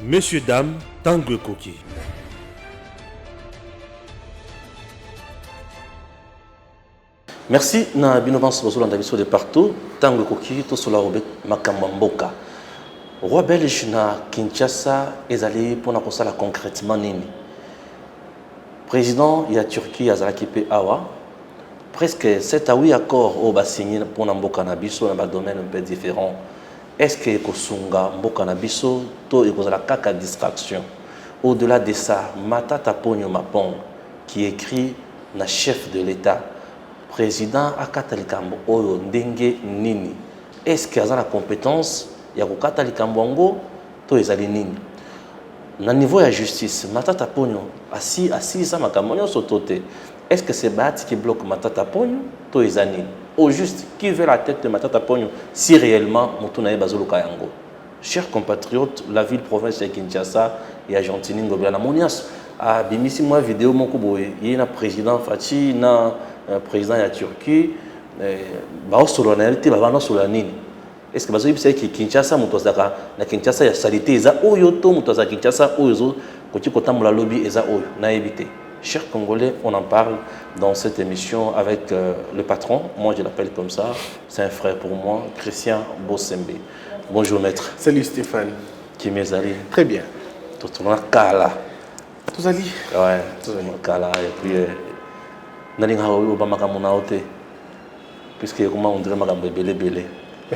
Messieurs, dames, Tango Koki. Merci na binovance bozolanda biso de partout Tango Koki to sola robet makamba mboka. Roi belge na Kinshasa ezali pona kosala concrètement nini. Président ya Turquie azalaki pe awa presque 7 à 8 accords au ba signé pona mboka na biso na ba domaine un peu différent. Est-ce que kosunga mboka na biso to ekozala kaka distraction. Au-delà de ça, Matata Ponyo Mapong qui écrit na chef de l'État président akata likambo oyo ndenge nini. Est-ce qu'il y a la compétence ya kokata likambo ngo to ezali nini? Na niveau ya justice, Matata Ponyo assis ça makambo nyonso tote. Est-ce que c'est Bat qui bloque Matata Ponyo to ezani? Au juste, qui veut la tête de Matata Ponyo si réellement Moutouna Bazolo Kayango? Chers compatriotes, la ville-province de Kinshasa et Argentine, Ngobela Monias, a bimisi moi vidéo mon kuboé. Il y a un président Fachi, na président de la Turquie, bah au solennalité, bah non solennité. Est-ce que bazo c'est que Kinshasa mutozaka na Kinshasa ya salité eza oyo to mutozaka Kinshasa oyo koti kotamula lobby eza oyo na éviter. Chers Congolais, on en parle dans cette émission avec le patron. Moi, je l'appelle comme ça. C'est un frère pour moi, Christian Bossembe. Bonjour, maître. Salut, Stéphane. Qui m'est allé? Très bien. Tout le monde Kala. Tout allé? Ouais, tout le monde Kala. Et puis, Nalinga Obama Kamunaote. Puisque, comment on dirait, Madame Belé.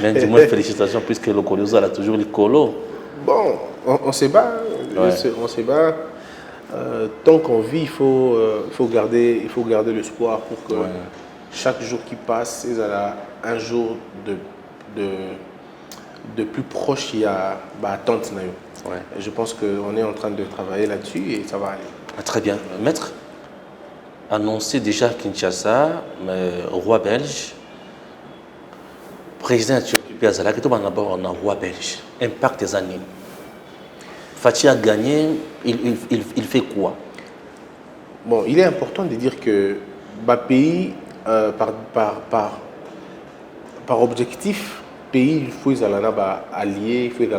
Mais dis-moi, félicitations, puisque le Coloso a toujours les colos. Bon, on se bat. Ouais. On se bat. Tant qu'on vit, il faut garder l'espoir pour que chaque jour qui passe, il y a un jour de plus proche, il y a attente. Ouais. Je pense qu'on est en train de travailler là-dessus et ça va aller. Ah, très bien. Maître, annoncé déjà Kinshasa, roi belge, président de Turquie, on a roi belge, impact des années. Fatih a gagné, il fait quoi? Bon, il est important de dire que pays, par objectif, pays, il faut qu'ils alliés, il faut qu'ils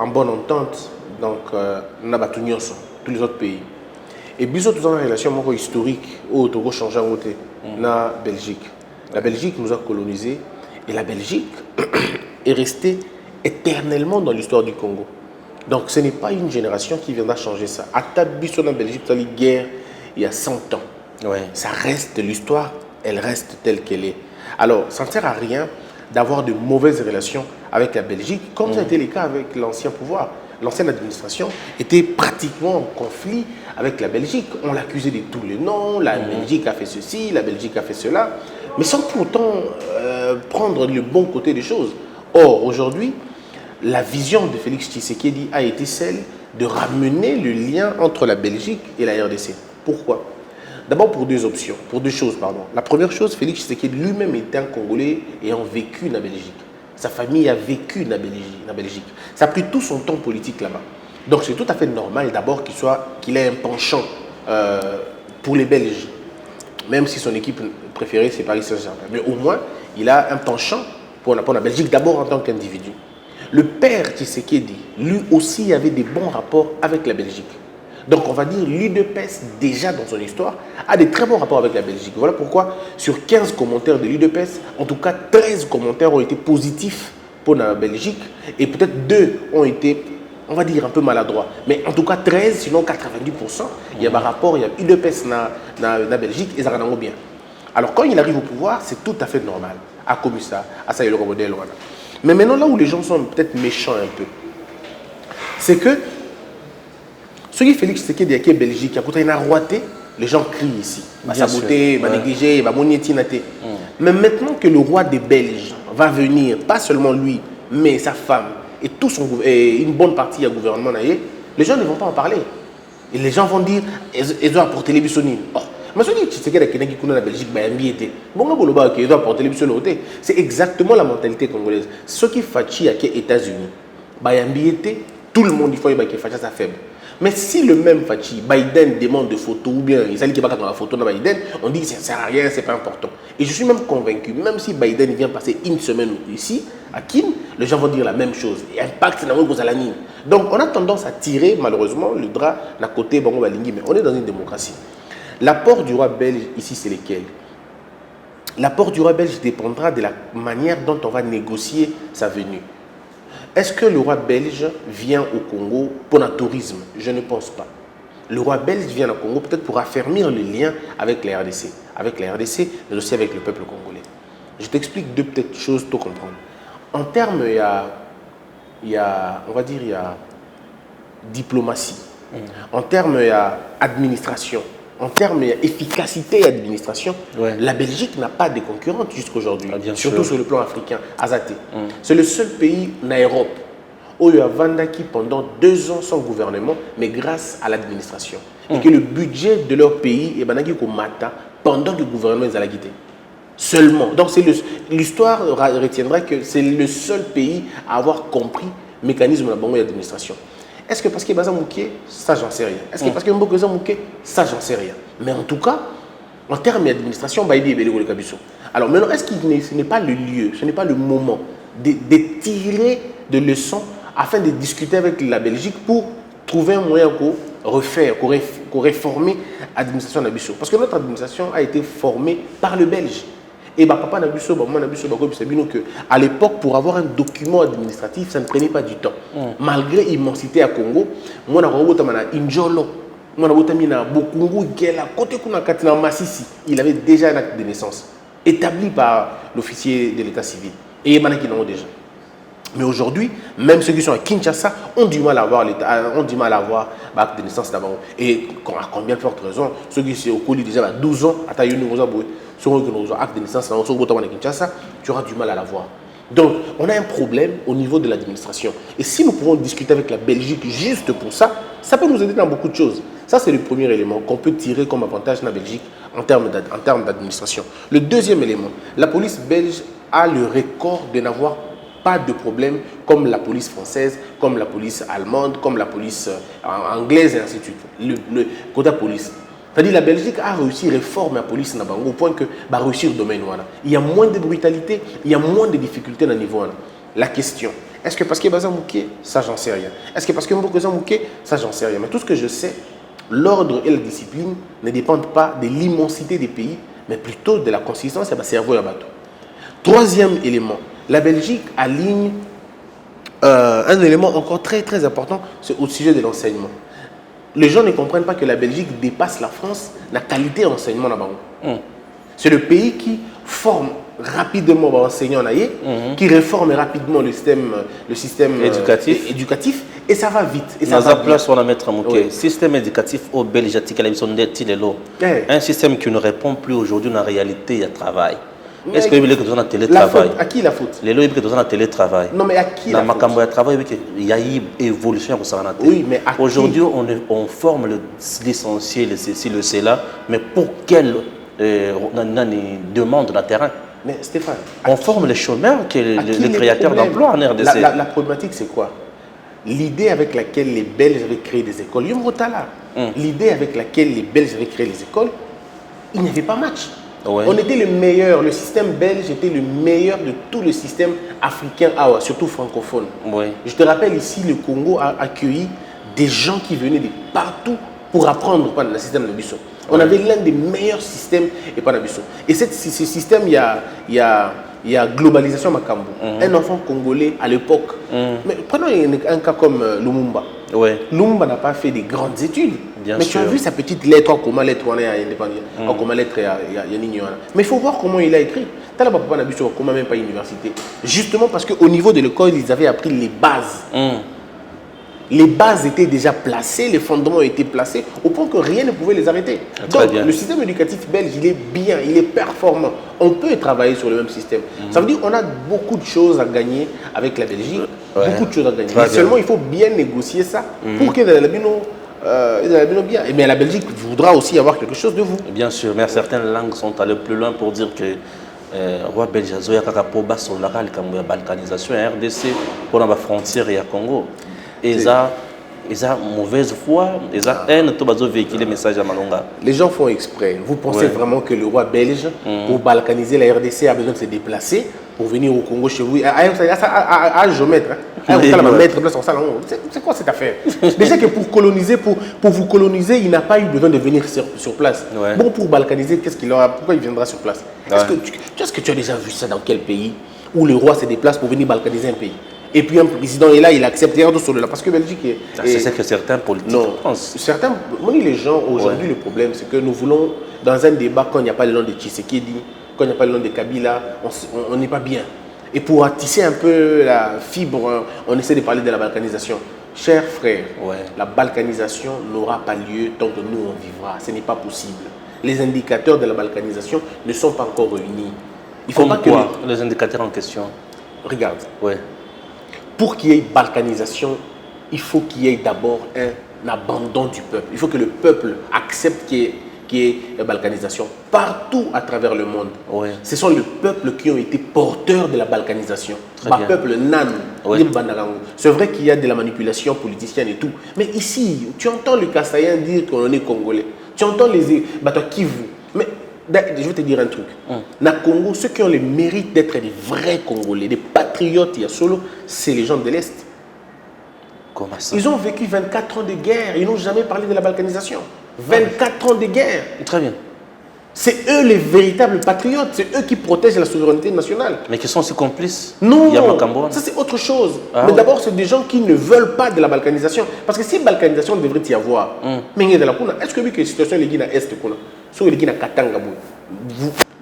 en bonne entente, donc tous les autres pays. Et bisous tous en relation historique, au Togo changeant côté, la Belgique. La Belgique nous a colonisés et la Belgique est restée éternellement dans l'histoire du Congo. Donc ce n'est pas une génération qui viendra changer ça. À Tabiso en Belgique, tu as eu guerre il y a 100 ans. Ouais. Ça reste l'histoire, elle reste telle qu'elle est. Alors ça ne sert à rien d'avoir de mauvaises relations avec la Belgique, comme ça a été le cas avec l'ancien pouvoir. L'ancienne administration était pratiquement en conflit avec la Belgique. On l'accusait de tous les noms, la Belgique a fait ceci, la Belgique a fait cela, mais sans pour autant prendre le bon côté des choses. Or, aujourd'hui, la vision de Félix Tshisekedi a été celle de ramener le lien entre la Belgique et la RDC. Pourquoi? D'abord pour deux choses. La première chose, Félix Tshisekedi lui-même était un Congolais ayant vécu la Belgique. Sa famille a vécu la Belgique. Ça a pris tout son temps politique là-bas. Donc c'est tout à fait normal d'abord qu'il ait un penchant pour les Belges. Même si son équipe préférée c'est Paris Saint-Germain. Mais au moins, il a un penchant pour la Belgique d'abord en tant qu'individu. Le père Tshisekedi, lui aussi, avait des bons rapports avec la Belgique. Donc on va dire l'UDPS, déjà dans son histoire, a des très bons rapports avec la Belgique. Voilà pourquoi sur 15 commentaires de l'UDPS, en tout cas 13 commentaires ont été positifs pour la Belgique et peut-être 2 ont été, on va dire, un peu maladroits. Mais en tout cas 13, sinon 90%, il y a un rapport, il y a UDPS dans la Belgique et ça va bien. Alors quand il arrive au pouvoir, c'est tout à fait normal. À comme ça, à ça, il y a le modèle. Mais maintenant, là où les gens sont peut-être méchants un peu, c'est que ce qui Félix Tshisekedi qui est Belgique, il a roité, les gens crient ici. Il va saboter, il va négliger, il va monétinater. Mais maintenant que le roi des Belges va venir, pas seulement lui, mais sa femme et une bonne partie du gouvernement, les gens ne vont pas en parler. Et les gens vont dire, ils doivent apporter les bissonines. Mais ce qui est que la Belgique, c'est exactement la mentalité congolaise. Ce qui fait aux États-Unis, tout le monde il faut que Fachi soit faible. Mais si le même Fachi, Biden demande des photos ou bien il s'agit de la photo de Biden, on dit que ça ne sert à rien, c'est pas important. Et je suis même convaincu, même si Biden vient passer une semaine ici, à Kin, les gens vont dire la même chose. Et impact, c'est dans la ligne. Donc, on a tendance à tirer, malheureusement, le drap d'un côté, bon, mais on est dans une démocratie. L'apport du roi belge, ici, c'est lequel? L'apport du roi belge dépendra de la manière dont on va négocier sa venue. Est-ce que le roi belge vient au Congo pour un tourisme? Je ne pense pas. Le roi belge vient au Congo peut-être pour affermir le lien avec la RDC. Avec la RDC, mais aussi avec le peuple congolais. Je t'explique deux petites choses pour comprendre. En termes, il y a diplomatie. En termes, il y a administration. En termes d'efficacité et administration, la Belgique n'a pas de concurrente jusqu'aujourd'hui, surtout sur le plan africain, Azaté. C'est le seul pays en Europe où il y a Vandaki pendant 2 ans sans gouvernement, mais grâce à l'administration. Et que le budget de leur pays est Banaki Komata pendant que le gouvernement est à la guité. Seulement. Donc l'histoire retiendra que c'est le seul pays à avoir compris le mécanisme de la banque d'administration. Est-ce que parce que Baza Mouké, ça j'en sais rien. Est-ce que parce que Mbokoza Mouké, ça j'en sais rien. Mais en tout cas, en termes d'administration, Baïdi et Bélégo le Kabiso. Alors maintenant, est-ce que ce n'est pas le lieu, ce n'est pas le moment de tirer des leçons afin de discuter avec la Belgique pour trouver un moyen pour refaire, pour réformer l'administration d'Abisso? Parce que notre administration a été formée par le Belge. Et papa Nabiso, maman Nabiso, que à l'époque, pour avoir un document administratif, ça ne prenait pas du temps. Malgré l'immensité à Congo, moi, je Injolo, moi, Bokungu, côté Katina Massissi, il avait déjà un acte de naissance établi par l'officier de l'état civil. Et il y en a qui l'ont déjà. Mais aujourd'hui, même ceux qui sont à Kinshasa ont du mal à avoir l'acte de naissance d'abord. Et à combien de fortes raisons, ceux qui sont au colis déjà à 12 ans, à Taïuni, ceux qui ont acte de naissance à Kinshasa, tu auras du mal à l'avoir. Donc, on a un problème au niveau de l'administration. Et si nous pouvons discuter avec la Belgique juste pour ça, ça peut nous aider dans beaucoup de choses. Ça, c'est le premier élément qu'on peut tirer comme avantage de la Belgique en termes d'administration. Le deuxième élément, la police belge a le record de n'avoir pas de problème comme la police française, comme la police allemande, comme la police anglaise et ainsi de suite. Le côté police. C'est-à-dire la Belgique a réussi à réformer la police au point que va réussir le domaine. Il y a moins de brutalité, il y a moins de difficultés dans le niveau. La question, est-ce que parce que Baza Mouké, ça j'en sais rien. Est-ce que parce que Mbokoza Mouké, ça j'en sais rien. Mais tout ce que je sais, l'ordre et la discipline ne dépendent pas de l'immensité des pays, mais plutôt de la consistance et du cerveau et du bateau. Troisième élément, la Belgique aligne un élément encore très très important, c'est au sujet de l'enseignement. Les gens ne comprennent pas que la Belgique dépasse la France dans la qualité d'enseignement. C'est le pays qui forme rapidement les enseignants, qui réforme rapidement le système éducatif et ça va vite. Et ça va place, on a mettre un système éducatif au Belgique, un système qui ne répond plus aujourd'hui dans la réalité, il y a travail. Est-ce que vous avez besoin de télétravail? À qui la faute? Les gens ont besoin de télétravail. Non, mais à qui la faute? Dans le travail, il y a eu une évolution. Oui, mais aujourd'hui, on forme le licencié, le ceci, le cela, mais pour quelle demande de terrain? Mais Stéphane, on forme les chômeurs, les créateurs d'emplois en RDC. La problématique, c'est quoi? L'idée avec laquelle les Belges avaient créé des écoles, l'idée avec laquelle les Belges avaient créé les écoles, il n'y avait pas match. On était le meilleur, le système belge était le meilleur de tout le système africain, surtout francophone. Je te rappelle ici, le Congo a accueilli des gens qui venaient de partout pour apprendre le système de Bissau. On avait l'un des meilleurs systèmes et pas Bissau. Et ce système, il y a globalisation Makambo. Un enfant congolais à l'époque. Mais prenons un cas comme Lumumba. Lumumba n'a pas fait des grandes études. Mais tu as vu sa petite lettre, comment lettre on est indépendant, comment lettre mais il faut voir comment il a écrit. Papa n'a comment même pas université. Justement parce qu'au niveau de l'école, ils avaient appris les bases. Les bases étaient déjà placées, les fondements étaient placés, au point que rien ne pouvait les arrêter. Donc, le système éducatif belge, il est bien, il est performant. On peut travailler sur le même système. Ça veut dire qu'on a beaucoup de choses à gagner avec la Belgique, beaucoup de choses à gagner. Mais seulement, il faut bien négocier ça pour que bien. Mais la Belgique voudra aussi avoir quelque chose de vous. Bien sûr, mais certaines langues sont allées plus loin pour dire que roi belge azoya kaka po basola likambo ya balkanisation ya RDC pour la frontière et à Congo. Et ça mauvaise foi, et ça haine tout bazo véhiculer message à Malonga. Les gens font exprès. Vous pensez vraiment que le roi belge pour balkaniser la RDC a besoin de se déplacer pour venir au Congo chez vous, à géomètre, c'est quoi cette affaire? Déjà que pour coloniser, pour vous coloniser, il n'a pas eu besoin de venir sur place. Ouais. Bon, pour balkaniser, pourquoi il viendra sur place? Est-ce que tu as déjà vu ça dans quel pays où le roi se déplace pour venir balkaniser un pays? Et puis un président est là, il accepte, parce que Belgique est... C'est ça que certains politiques pensent. Certains, les gens, aujourd'hui, le problème, c'est que nous voulons, dans un débat, quand il n'y a pas le nom de Tshisekedi, quand il n'y a pas le nom de Kabila, on n'est pas bien. Et pour attisser un peu la fibre, on essaie de parler de la balkanisation. Chers frères, la balkanisation n'aura pas lieu tant que nous, on vivra. Ce n'est pas possible. Les indicateurs de la balkanisation ne sont pas encore réunis. Il faut pas que les indicateurs en question. Regarde. Pour qu'il y ait balkanisation, il faut qu'il y ait d'abord un abandon du peuple. Il faut que le peuple accepte qu'il y ait la balkanisation partout à travers le monde. Ce sont les peuples qui ont été porteurs de la balkanisation. Le peuple nan. C'est vrai qu'il y a de la manipulation politicienne et tout. Mais ici, tu entends le Kassaïen dire qu'on est congolais. Tu entends les Kivu. Mais je vais te dire un truc. Dans le Congo, ceux qui ont le mérite d'être des vrais Congolais, des patriotes, c'est les gens de l'Est. Comment ça? Ils ont vécu 24 ans de guerre. Ils n'ont jamais parlé de la balkanisation. 24 ans de guerre. Très bien. C'est eux les véritables patriotes. C'est eux qui protègent la souveraineté nationale. Mais qui sont aussi complices? Non, ça c'est autre chose. Mais d'abord, c'est des gens qui ne veulent pas de la balkanisation. Parce que si balkanisation devrait y avoir, est-ce que la situation est la Est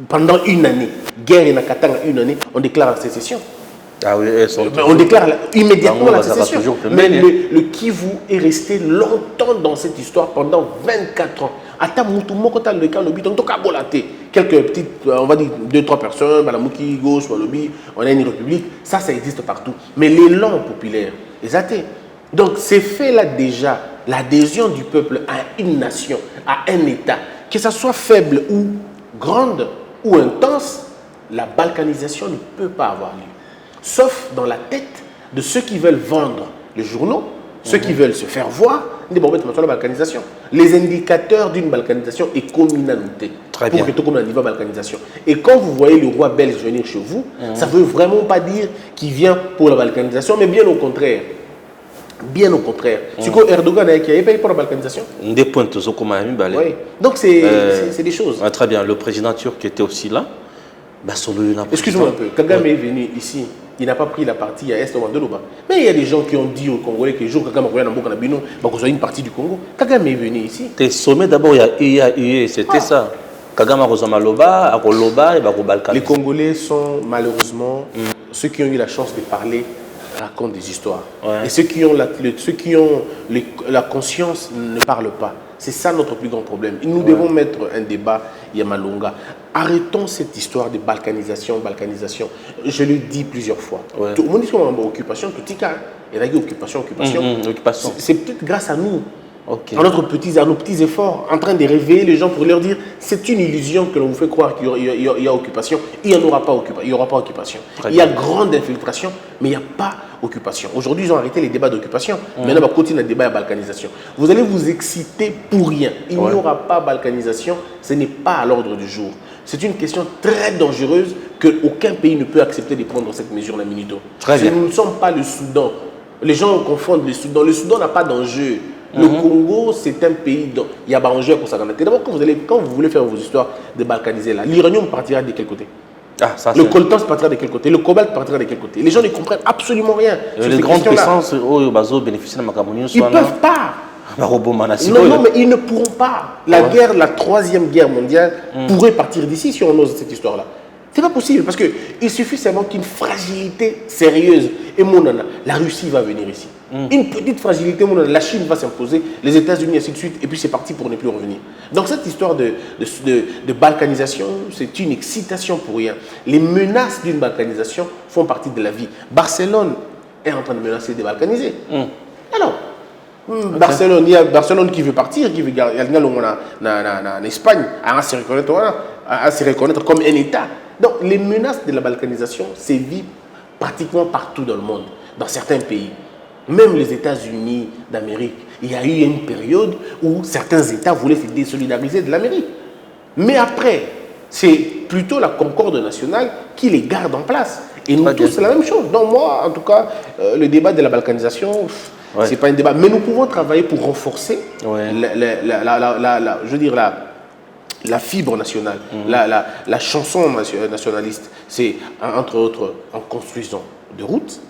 pendant une année, guerre et Katanga une année, on déclare la sécession. On déclare immédiatement la sécession. Mais le Kivu est resté longtemps dans cette histoire, pendant 24 ans. Quelques petites, on va dire 2-3 personnes, Balamouki, gauche, Walobi, on a une république, ça existe partout. Mais l'élan populaire est athée. Donc ces faits-là déjà, l'adhésion du peuple à une nation, à un État, que ça soit faible ou grande ou intense, la balkanisation ne peut pas avoir lieu. Sauf dans la tête de ceux qui veulent vendre les journaux, ceux qui veulent se faire voir, la balkanisation. Les indicateurs d'une balkanisation est communauté. Très bien. Pour que tout le niveau balkanisation. Et quand vous voyez le roi belge venir chez vous, ça ne veut vraiment pas dire qu'il vient pour la balkanisation, mais bien au contraire. Bien au contraire. C'est que Erdogan a payé pour la balkanisation. Des points de oui. Donc c'est des choses. Très bien. Le président turc était aussi là. Excuse-moi un peu. Kagame est venu ici. Il n'a pas pris la partie à Est au Mandela. Mais il y a des gens qui ont dit aux Congolais que le jour Kagame revient dans Bino, soit une partie du Congo. Kagame est venu ici. Tes sommets d'abord, il y a eu, c'était ça. Kagame a rejoint Maloba, a Koloba et Balkan. Les Congolais sont malheureusement ceux qui ont eu la chance de parler racontent des histoires. Et ceux qui ont la conscience ne parlent pas. C'est ça notre plus grand problème. Nous devons mettre un débat Yamalonga. Arrêtons cette histoire de balkanisation. Je le dis plusieurs fois. Tout le monde dit qu'on a une occupation, tout le monde a une occupation. C'est peut-être grâce à nous. À nos petits efforts, en train de réveiller les gens pour leur dire c'est une illusion que l'on vous fait croire qu'il y a occupation. Il n'y aura pas occupation. Il y a grande infiltration, mais il n'y a pas occupation. Aujourd'hui, ils ont arrêté les débats d'occupation. Maintenant, on va continuer le débat de balkanisation. Vous allez vous exciter pour rien. Il n'y aura pas balkanisation. Ce n'est pas à l'ordre du jour. C'est une question très dangereuse qu'aucun pays ne peut accepter de prendre cette mesure dans Minito. Nous ne sommes pas le Soudan. Les gens confondent le Soudan. Le Soudan n'a pas d'enjeu. Le Congo, c'est un pays dont il y a un enjeu pour ça. D'abord, quand vous voulez faire vos histoires de balkaniser, l'uranium partira de quel côté? Le coltan partira de quel côté? Le cobalt partira de quel côté? Les gens ne comprennent absolument rien. Les grandes puissances bénéficient de Macamonion. Ils ne peuvent pas. Non, mais ils ne pourront pas. La troisième guerre mondiale pourrait partir d'ici si on ose cette histoire-là. Ce n'est pas possible parce qu'il suffit seulement qu'une fragilité sérieuse. Et la Russie va venir ici. Une petite fragilité, la Chine va s'imposer, les États-Unis, ainsi de suite, et puis c'est parti pour ne plus revenir. Donc cette histoire de balkanisation, c'est une excitation pour rien. Les menaces d'une balkanisation font partie de la vie. Barcelone est en train de menacer de balkaniser. Alors, Barcelone, il y a Barcelone qui veut partir, qui veut garder en Espagne, à se reconnaître comme un État. Donc les menaces de la balkanisation sévissent pratiquement partout dans le monde, dans certains pays. Même les États-Unis d'Amérique, il y a eu une période où certains États voulaient se désolidariser de l'Amérique. Mais après, c'est plutôt la concorde nationale qui les garde en place. Et nous Très tous, bien. c'est la même chose. Donc moi, en tout cas, le débat de la balkanisation, Ouais. c'est pas un débat. Mais nous pouvons travailler pour renforcer Ouais. je veux dire, la fibre nationale, la chanson nationaliste. C'est, entre autres, en construisant de routes,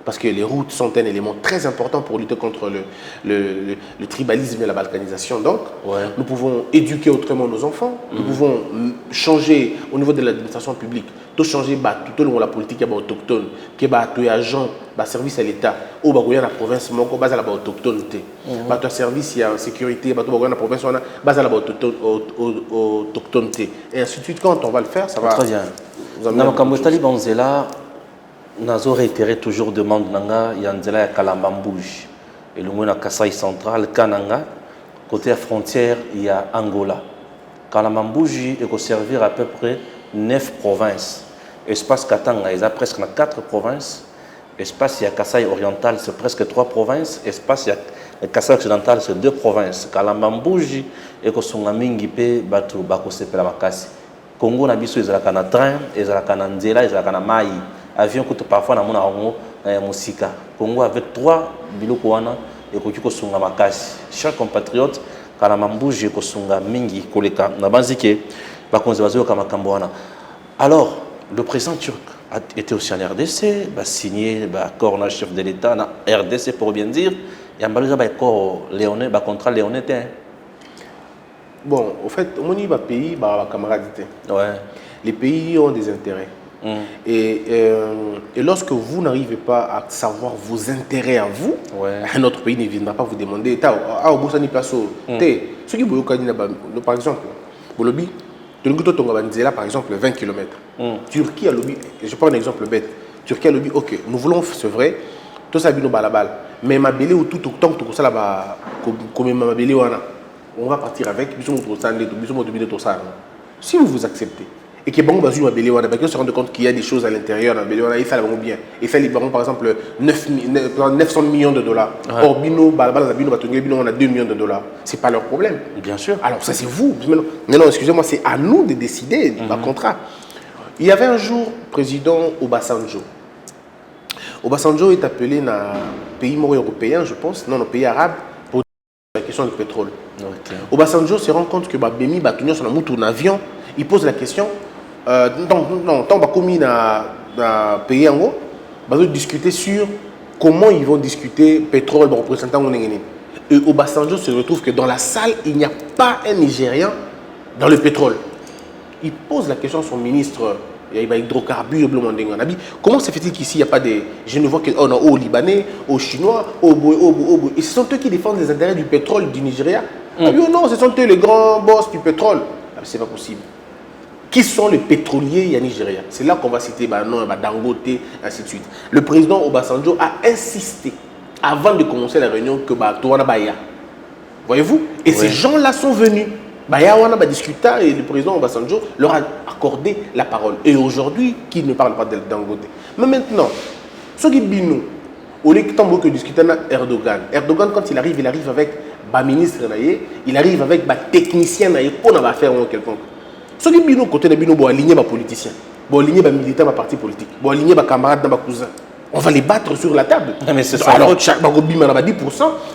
parce que les routes sont un élément très important pour lutter contre le tribalisme et la balkanisation. Donc, Ouais. nous pouvons éduquer autrement nos enfants, nous pouvons changer au niveau de l'administration publique, tout changer tout le monde la politique autochtone, qui est tous les agents, service à l'État, ou dans la province, qui base à la autochtone, tout service à sécurité, dans la province, base à la autochtone, et ainsi de suite. Quand on va le faire, ça va. Très bien. Namakambotali Banzela, Nazo réitéré toujours demande nanga yanzela ya Kalambambouj et le monde à Kasaï central Kananga côté la frontière il y a Angola. Kalambambouj est servir à peu près 9 provinces. Espace Katanga il y a presque 4 provinces. Espace il y a Kasaï oriental c'est presque 3 provinces. Espace il y a Kasaï occidental c'est 2 provinces. Kalambambouj est ko songa mingi pe batu bako sepela makasi. Congo na biso ezalaka na train, ezalaka na nzela, ezalaka na mai. Avion que parfois na mona ngo musika. Congo avec 3 biloko wana ekoki ko sunga makasi. Chers compatriotes, kana mambuje ko sunga mingi koleka na banzike bakonzi bazo ka makambo wana. Alors, le président turc a été aussi en RDC, a signé l'accord na chef de l'État na RDC pour bien dire, il y a un accord léonais, contrat léonais. Bon, au fait, on y va pays, camarades. Ouais. Les pays ont des intérêts. Et lorsque vous n'arrivez pas à savoir vos intérêts à vous, ouais. Un autre pays ne viendra pas vous demander. Ce qui par exemple, par exemple 20 km. Turquie a lobby, je prends un exemple bête. Turquie a lobby, ok, nous voulons, c'est vrai, tout ça bino balabal. Mais ma belé ou tout autant que ça là-bas, comme ma belé on va partir avec, si vous vous acceptez. Et que bon bazu mabélé wana parce que se rendre compte qu'il y a des choses à l'intérieur dans belé wana il fait bien il fait par exemple 900 millions de dollars. Ouais. Or bino balabala bino batongi bino on a 2 millions de dollars. C'est pas leur problème. Bien sûr. Alors ça c'est vous. Non excusez-moi, c'est à nous de décider du contrat. Il y avait un jour président Obasanjo. Obasanjo est appelé dans pays européen, je pense, non pays arabe pour la question du pétrole. Okay. Obasanjo se rend compte que Bemi Batunyo sur un avion, il pose la question tant commis dans pays en haut, ils vont discuter sur comment ils vont discuter pétrole représentant et Obasanjo se retrouve que dans la salle il n'y a pas un Nigérian dans le pétrole. Il pose la question à son ministre hydrocarbures, comment se fait-il qu'ici il n'y a pas des... Je ne vois qu'on a aux Libanais, aux Chinois, aux Boy. Et ce sont eux qui défendent les intérêts du pétrole du Nigeria. Non, ce sont eux les grands boss du pétrole. C'est pas possible. Qui sont les pétroliers au Nigeria? C'est là qu'on va citer Dangote, ainsi de suite. Le président Obasanjo a insisté, avant de commencer la réunion, que Touana Baya. Voyez-vous? Et ces gens-là sont venus. Baya Wana va discuter et le président Obasanjo leur a accordé la parole. Et aujourd'hui, qui ne parle pas de Dangote? Mais maintenant, ce qui bino, au lieu que discuter avec Erdogan. Erdogan, quand il arrive avec le ministre, il arrive avec le technicien pour faire quelconque. Ce qui bino côté de bino, aligner les politiciens, aligner les militants, les partis politiques, aligner les camarades, les cousins. On va les battre sur la table. Mais c'est ça. Alors, chaque bima a 10%,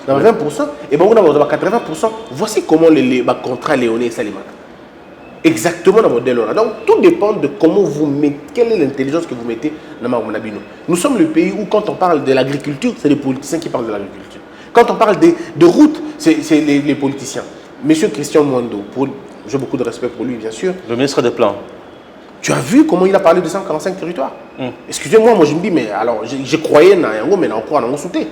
20%, et on a 80%. Voici comment les contrats léonais s'alimentent. Exactement dans le modèle. Donc, tout dépend de comment vous mettez, quelle est l'intelligence que vous mettez dans le bino. Nous sommes le pays où, quand on parle de l'agriculture, c'est les politiciens qui parlent de l'agriculture. Quand on parle de routes, c'est les politiciens. Monsieur Christian Mwando, j'ai beaucoup de respect pour lui, bien sûr. Le ministre des Plans. Tu as vu comment il a parlé de 145 territoires? Excusez-moi, moi je me dis, mais alors, je croyais dans Yango, mais on croit dans sauté.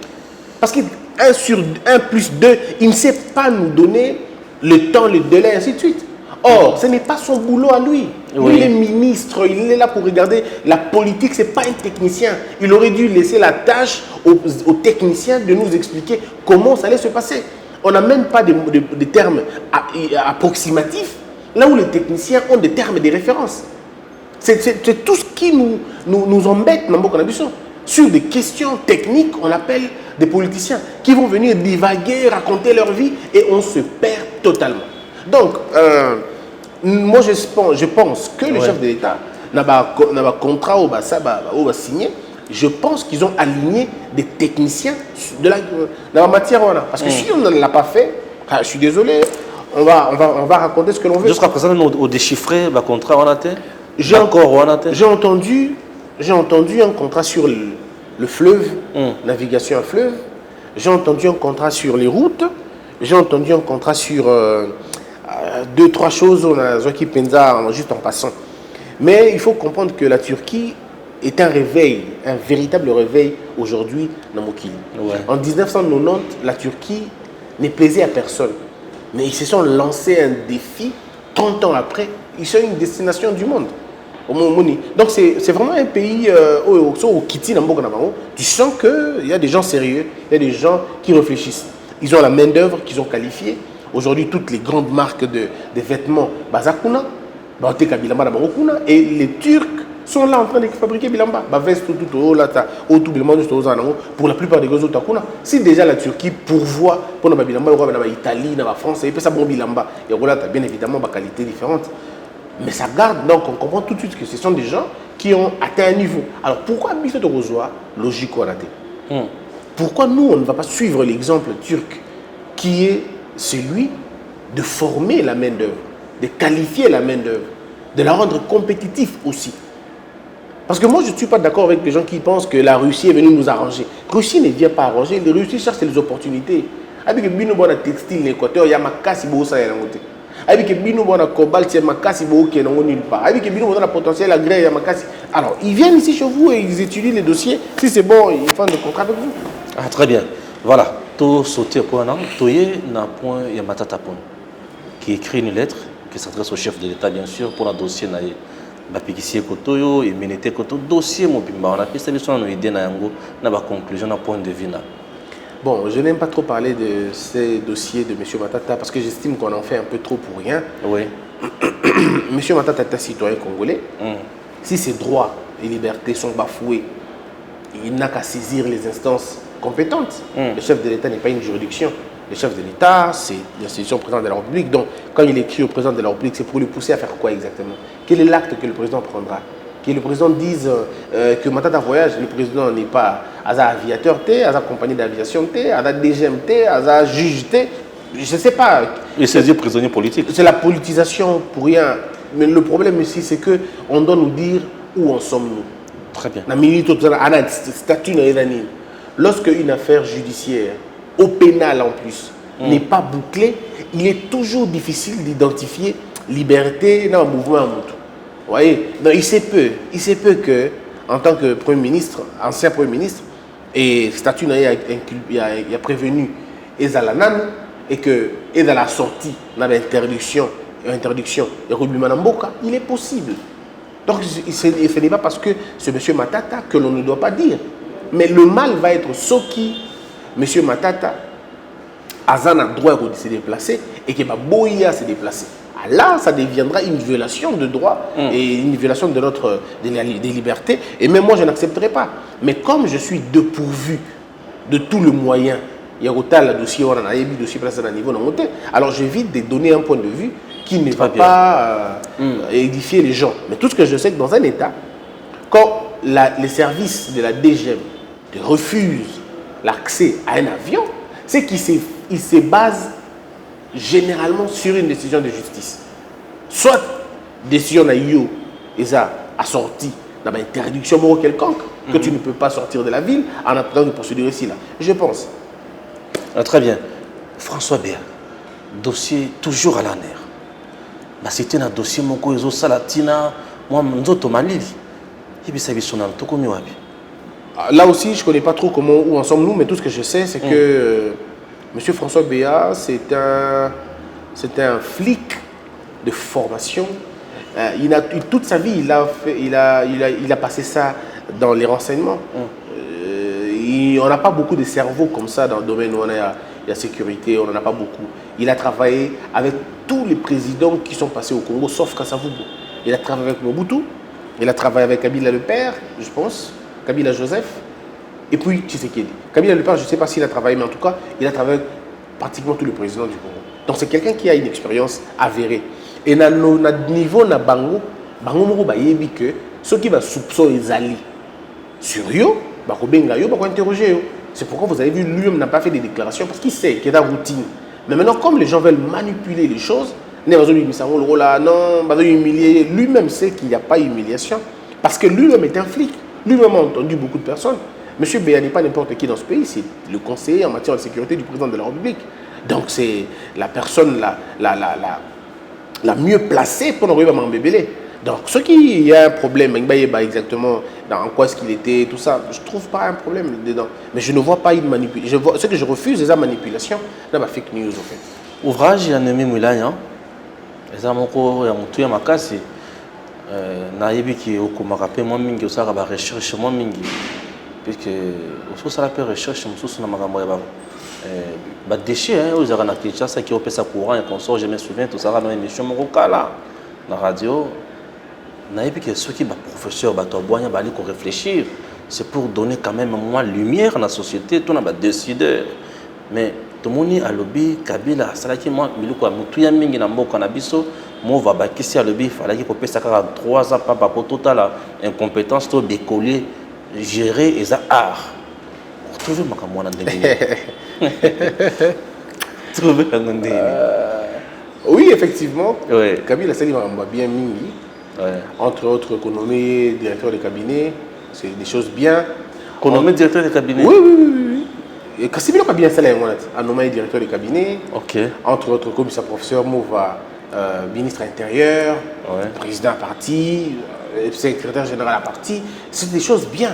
Parce que 1 sur 1 plus 2, il ne sait pas nous donner le temps, le délai, ainsi de suite. Or, ce n'est pas son boulot à lui. Oui. Il est ministre, il est là pour regarder la politique, ce n'est pas un technicien. Il aurait dû laisser la tâche aux techniciens de nous expliquer comment ça allait se passer. On n'a même pas de termes approximatifs, là où les techniciens ont des termes de référence. C'est tout ce qui nous embête dans Mboka Nabiso. Sur des questions techniques, on appelle des politiciens qui vont venir divaguer, raconter leur vie et on se perd totalement. Donc, Moi, je pense que le chef de l'État n'a pas contrat au signé. Je pense qu'ils ont aligné des techniciens dans la matière. Parce que si on ne l'a pas fait, je suis désolé, on va raconter ce que l'on veut. Jusqu'à présent, au déchiffrer le contrat, on a été. J'ai entendu un contrat sur le fleuve, navigation à fleuve. J'ai entendu un contrat sur les routes. J'ai entendu un contrat sur 2-3 choses, on a Zoki Penza juste en passant. Mais il faut comprendre que la Turquie est un réveil, un véritable réveil aujourd'hui dans Mokili. Ouais. En 1990, la Turquie n'est plaisée à personne. Mais ils se sont lancés un défi, 30 ans après, ils sont une destination du monde. Donc c'est vraiment un pays au Kiti, tu sens qu'il y a des gens sérieux, il y a des gens qui réfléchissent. Ils ont la main d'œuvre qu'ils ont qualifiée. Aujourd'hui, toutes les grandes marques de vêtements, Bazakuna, et les Turcs sont là en train de fabriquer Bilamba. Pour la plupart des gros si déjà la Turquie pourvoit pour la Bilamba, l'Italie, la France, et puis ça bon Bilamba, il y a bien évidemment des qualités différentes. Mais ça garde, donc on comprend tout de suite que ce sont des gens qui ont atteint un niveau. Alors pourquoi Bissot de Rosoa, logique ou raté? Pourquoi nous, on ne va pas suivre l'exemple turc qui est celui de former la main-d'œuvre, de qualifier la main-d'œuvre, de la rendre compétitive aussi? Parce que moi, je ne suis pas d'accord avec les gens qui pensent que la Russie est venue nous arranger. La Russie ne vient pas arranger, la Russie cherche les opportunités. Avec le bon textile, l'Équateur, il y a ma casse, il y a avec le cobalt, il y a ma casse, il y a nulle part. Avec le potentiel agré, il y a ma casse. Alors, ils viennent ici chez vous et ils étudient les dossiers. Si c'est bon, ils font des contrats avec vous. Ah, très bien. Voilà. Tout sauter pour un an. Toye n'a point Matata Pon, qui écrit une lettre qui s'adresse au chef de l'État, bien sûr, pour un dossier. Bapikisier Kotoyo et Ménété Koto, dossier Mobimba. On a fait cette on a idée na yango, na ba conclusion, na point de vue là. Bon, je n'aime pas trop parler de ces dossiers de M. Matata parce que j'estime qu'on en fait un peu trop pour rien. Oui. M. Matata est un citoyen congolais. Si ses droits et libertés sont bafoués, il n'a qu'à saisir les instances compétentes. Le chef de l'État n'est pas une juridiction. Le chef de l'État, c'est l'institution présidente de la République. Donc, quand il écrit au président de la République, c'est pour lui pousser à faire quoi exactement? Quel est l'acte que le président prendra? Que le président dise que Matata voyage, le président n'est pas aviateur, compagnie d'aviation, DGMT, juge, je ne sais pas. Il s'agit de prisonnier politique. C'est la politisation pour rien. Mais le problème ici, c'est qu'on doit nous dire où en sommes-nous. Très bien. Lorsque une affaire judiciaire, au pénal en plus, n'est pas bouclée, il est toujours difficile d'identifier liberté dans un mouvement à moto. Vous voyez? Donc, il se peut que, en tant que Premier ministre, ancien Premier ministre, et statut il a prévenu Ezalanan et que dans la sortie, dans l'interdiction, il est possible. Donc ce n'est pas parce que c'est M. Matata que l'on ne doit pas dire. Mais le mal va être Soki, M. Matata, Azan a droit de se déplacer et que Boya se déplacer. Là, ça deviendra une violation de droit et une violation de des libertés. Et même moi, je n'accepterai pas. Mais comme je suis dépourvu de tout le moyen, il y a autant le dossier, on a un dossier placé à un niveau, alors j'évite de donner un point de vue qui ne va pas édifier les gens. Mais tout ce que je sais, que dans un État, quand les services de la DGM refusent l'accès à un avion, c'est qu'ils se basent généralement sur une décision de justice. Soit décision de l'IO a sorti dans une interdiction quelconque, que tu ne peux pas sortir de la ville en attendant une procédure ici là. Je pense. Très bien. François Béa, dossier toujours à la nerf. C'était un dossier moko ezo salatina moi nzoto malili. Là aussi, je ne connais pas trop où en sommes-nous, mais tout ce que je sais, c'est que M. François Béa, c'est un flic de formation. Toute sa vie, il a passé ça dans les renseignements. On n'a pas beaucoup de cerveaux comme ça dans le domaine où il y a la sécurité, on n'en a pas beaucoup. Il a travaillé avec tous les présidents qui sont passés au Congo, sauf Kasavubu. Il a travaillé avec Mobutu, il a travaillé avec Kabila le père, je pense, Kabila Joseph, et puis Tshisekedi. Kabila le père, je ne sais pas s'il a travaillé, mais en tout cas, il a travaillé avec pratiquement tous les présidents du Congo. Donc c'est quelqu'un qui a une expérience avérée. Et na niveau na bango moko bayebi que ceux qui va soupçon ezali sur yo, bakobenga yo, bako interroger yo. C'est pourquoi vous avez vu lui-même n'a pas fait des déclarations parce qu'il sait qu'il y a une routine. Mais maintenant comme les gens veulent manipuler les choses, non, humilier, lui-même sait qu'il n'y a pas humiliation parce que lui-même est un flic. Lui-même a entendu beaucoup de personnes. Monsieur Béa n'est pas n'importe qui dans ce pays, c'est le conseiller en matière de sécurité du président de la République. Donc c'est la personne la mieux placée pour nous m'embébéler. Donc ce qui y a un problème, exactement dans quoi est-ce qu'il était, tout ça, je ne trouve pas un problème dedans. Mais je ne vois pas une manipulation. Ce que je refuse, c'est la manipulation dans ma fake news en fait. Ouvrage, il y a un ami Moulaya. Et ça, il y a un truc à ma casse. Naïbi qui est au Komarapé, moi, mingi, au Saraba recherche, moi, mingi. Puisque, au Sarapé recherche, je suis bah déchets aux Aranakisha, ça qui opère sa courant et consort, je me souviens, tout ça, dans l'émission Morokala, la radio. Naïbi qui est ceux qui sont professeurs, qui réfléchir, c'est pour donner quand même moins lumière dans la société, tout le monde décideur. Mais tout le monde a lobby, Kabila, Salaki, moi, Milouko, Moutouya Mingi, Nambo, Kanabiso, moi, va bakissi à lobby, il fallait qu'il opère ça 3 ans, pas pour total, incompétence, tout décoller, gérer et ça art. Trouver ma camouana de Trouver un de oui, effectivement. Oui. Kabila Sali m'a bien mis. Entre autres, économie, directeur de cabinet, c'est des choses bien. Économie, directeur de cabinet. Oui. Et Kassibilo a bien salé, a nommé directeur de cabinet. Ok. Entre autres, comme sa professeur Mouva, ministre intérieur, président parti, secrétaire général à parti. C'est des choses bien.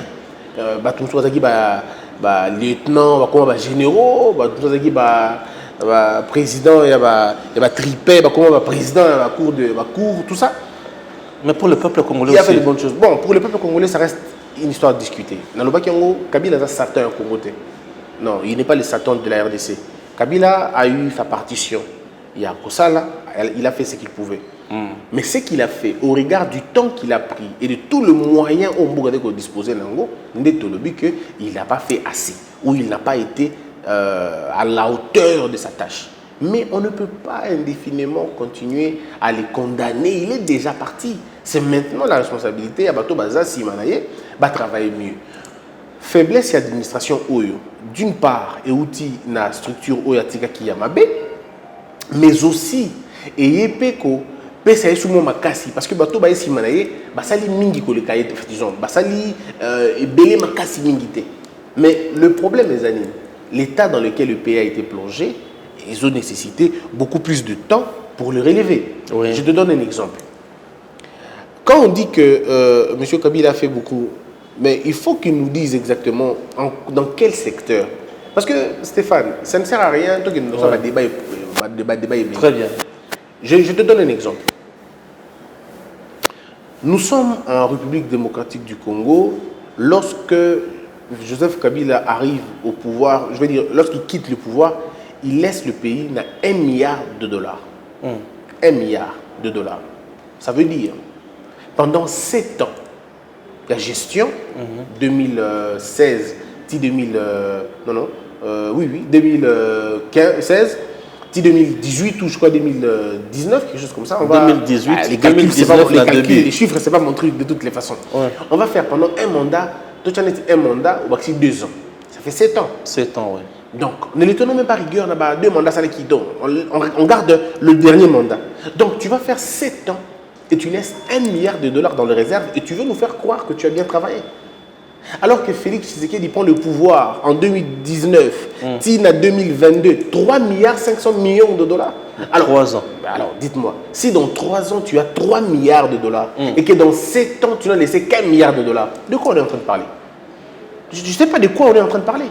Lieutenant, généraux, président, il y a tripé, président, cour, tout ça. Mais pour le peuple congolais il a fait de bonnes choses. Bon, pour le peuple congolais, ça reste une histoire discutée. Dans le Bakiango, Kabila a Satan au Congo. Non, il n'est pas le Satan de la RDC. Kabila a eu sa partition. Il y a Kosala, il a fait ce qu'il pouvait. Mais ce qu'il a fait, au regard du temps qu'il a pris et de tout le moyen au Mbougadé qu'on disposait Nango, il n'a pas fait assez, ou il n'a pas été à la hauteur de sa tâche. Mais on ne peut pas indéfiniment continuer à les condamner. Il est déjà parti. C'est maintenant la responsabilité à Bato Baza Simanaye va travailler mieux. Faiblesse et administration Oyo. D'une part, et outil na structure Oyatika Kiyamabe, mais aussi et Peko pesa sous mon makasi parce que Bato Baza Simanaye basali mingi ko le cahier de disons basali belé makasi mingité. Mais le problème les amis, l'état dans lequel le pays a été plongé, ils ont nécessité beaucoup plus de temps pour le relever. Oui. Je te donne un exemple. Quand on dit que M. Kabila a fait beaucoup, mais il faut qu'il nous dise exactement dans quel secteur. Parce que Stéphane, ça ne sert à rien tant que nous avons un débat. Très bien. Je te donne un exemple. Nous sommes en République démocratique du Congo lorsque Joseph Kabila arrive au pouvoir, je veux dire, lorsqu'il quitte le pouvoir, il laisse le pays à $1 milliard. 1 milliard de dollars. Ça veut dire, pendant 7 ans, la gestion, 2016, 2016, 2018 ou je crois 2019, quelque chose comme ça. 2018, les chiffres, c'est pas mon truc de toutes les façons. Ouais. On va faire pendant un mandat, un mandat, ou 2 ans. Ça fait 7 ans. 7 ans, oui. Donc, ne les tenons même pas rigueur, on a 2 mandats, ça qui donnent. On garde le dernier mandat. Donc, tu vas faire 7 ans et tu laisses $1 milliard dans les réserves et tu veux nous faire croire que tu as bien travaillé. Alors que Félix Tshisekedi prend le pouvoir en 2019, Tina 2022, $3,5 milliards. Alors, 3 ans. Alors, dites-moi, si dans 3 ans tu as $3 milliards et que dans 7 ans tu n'as laissé qu'$1 milliard, de quoi on est en train de parler? Je ne sais pas de quoi on est en train de parler.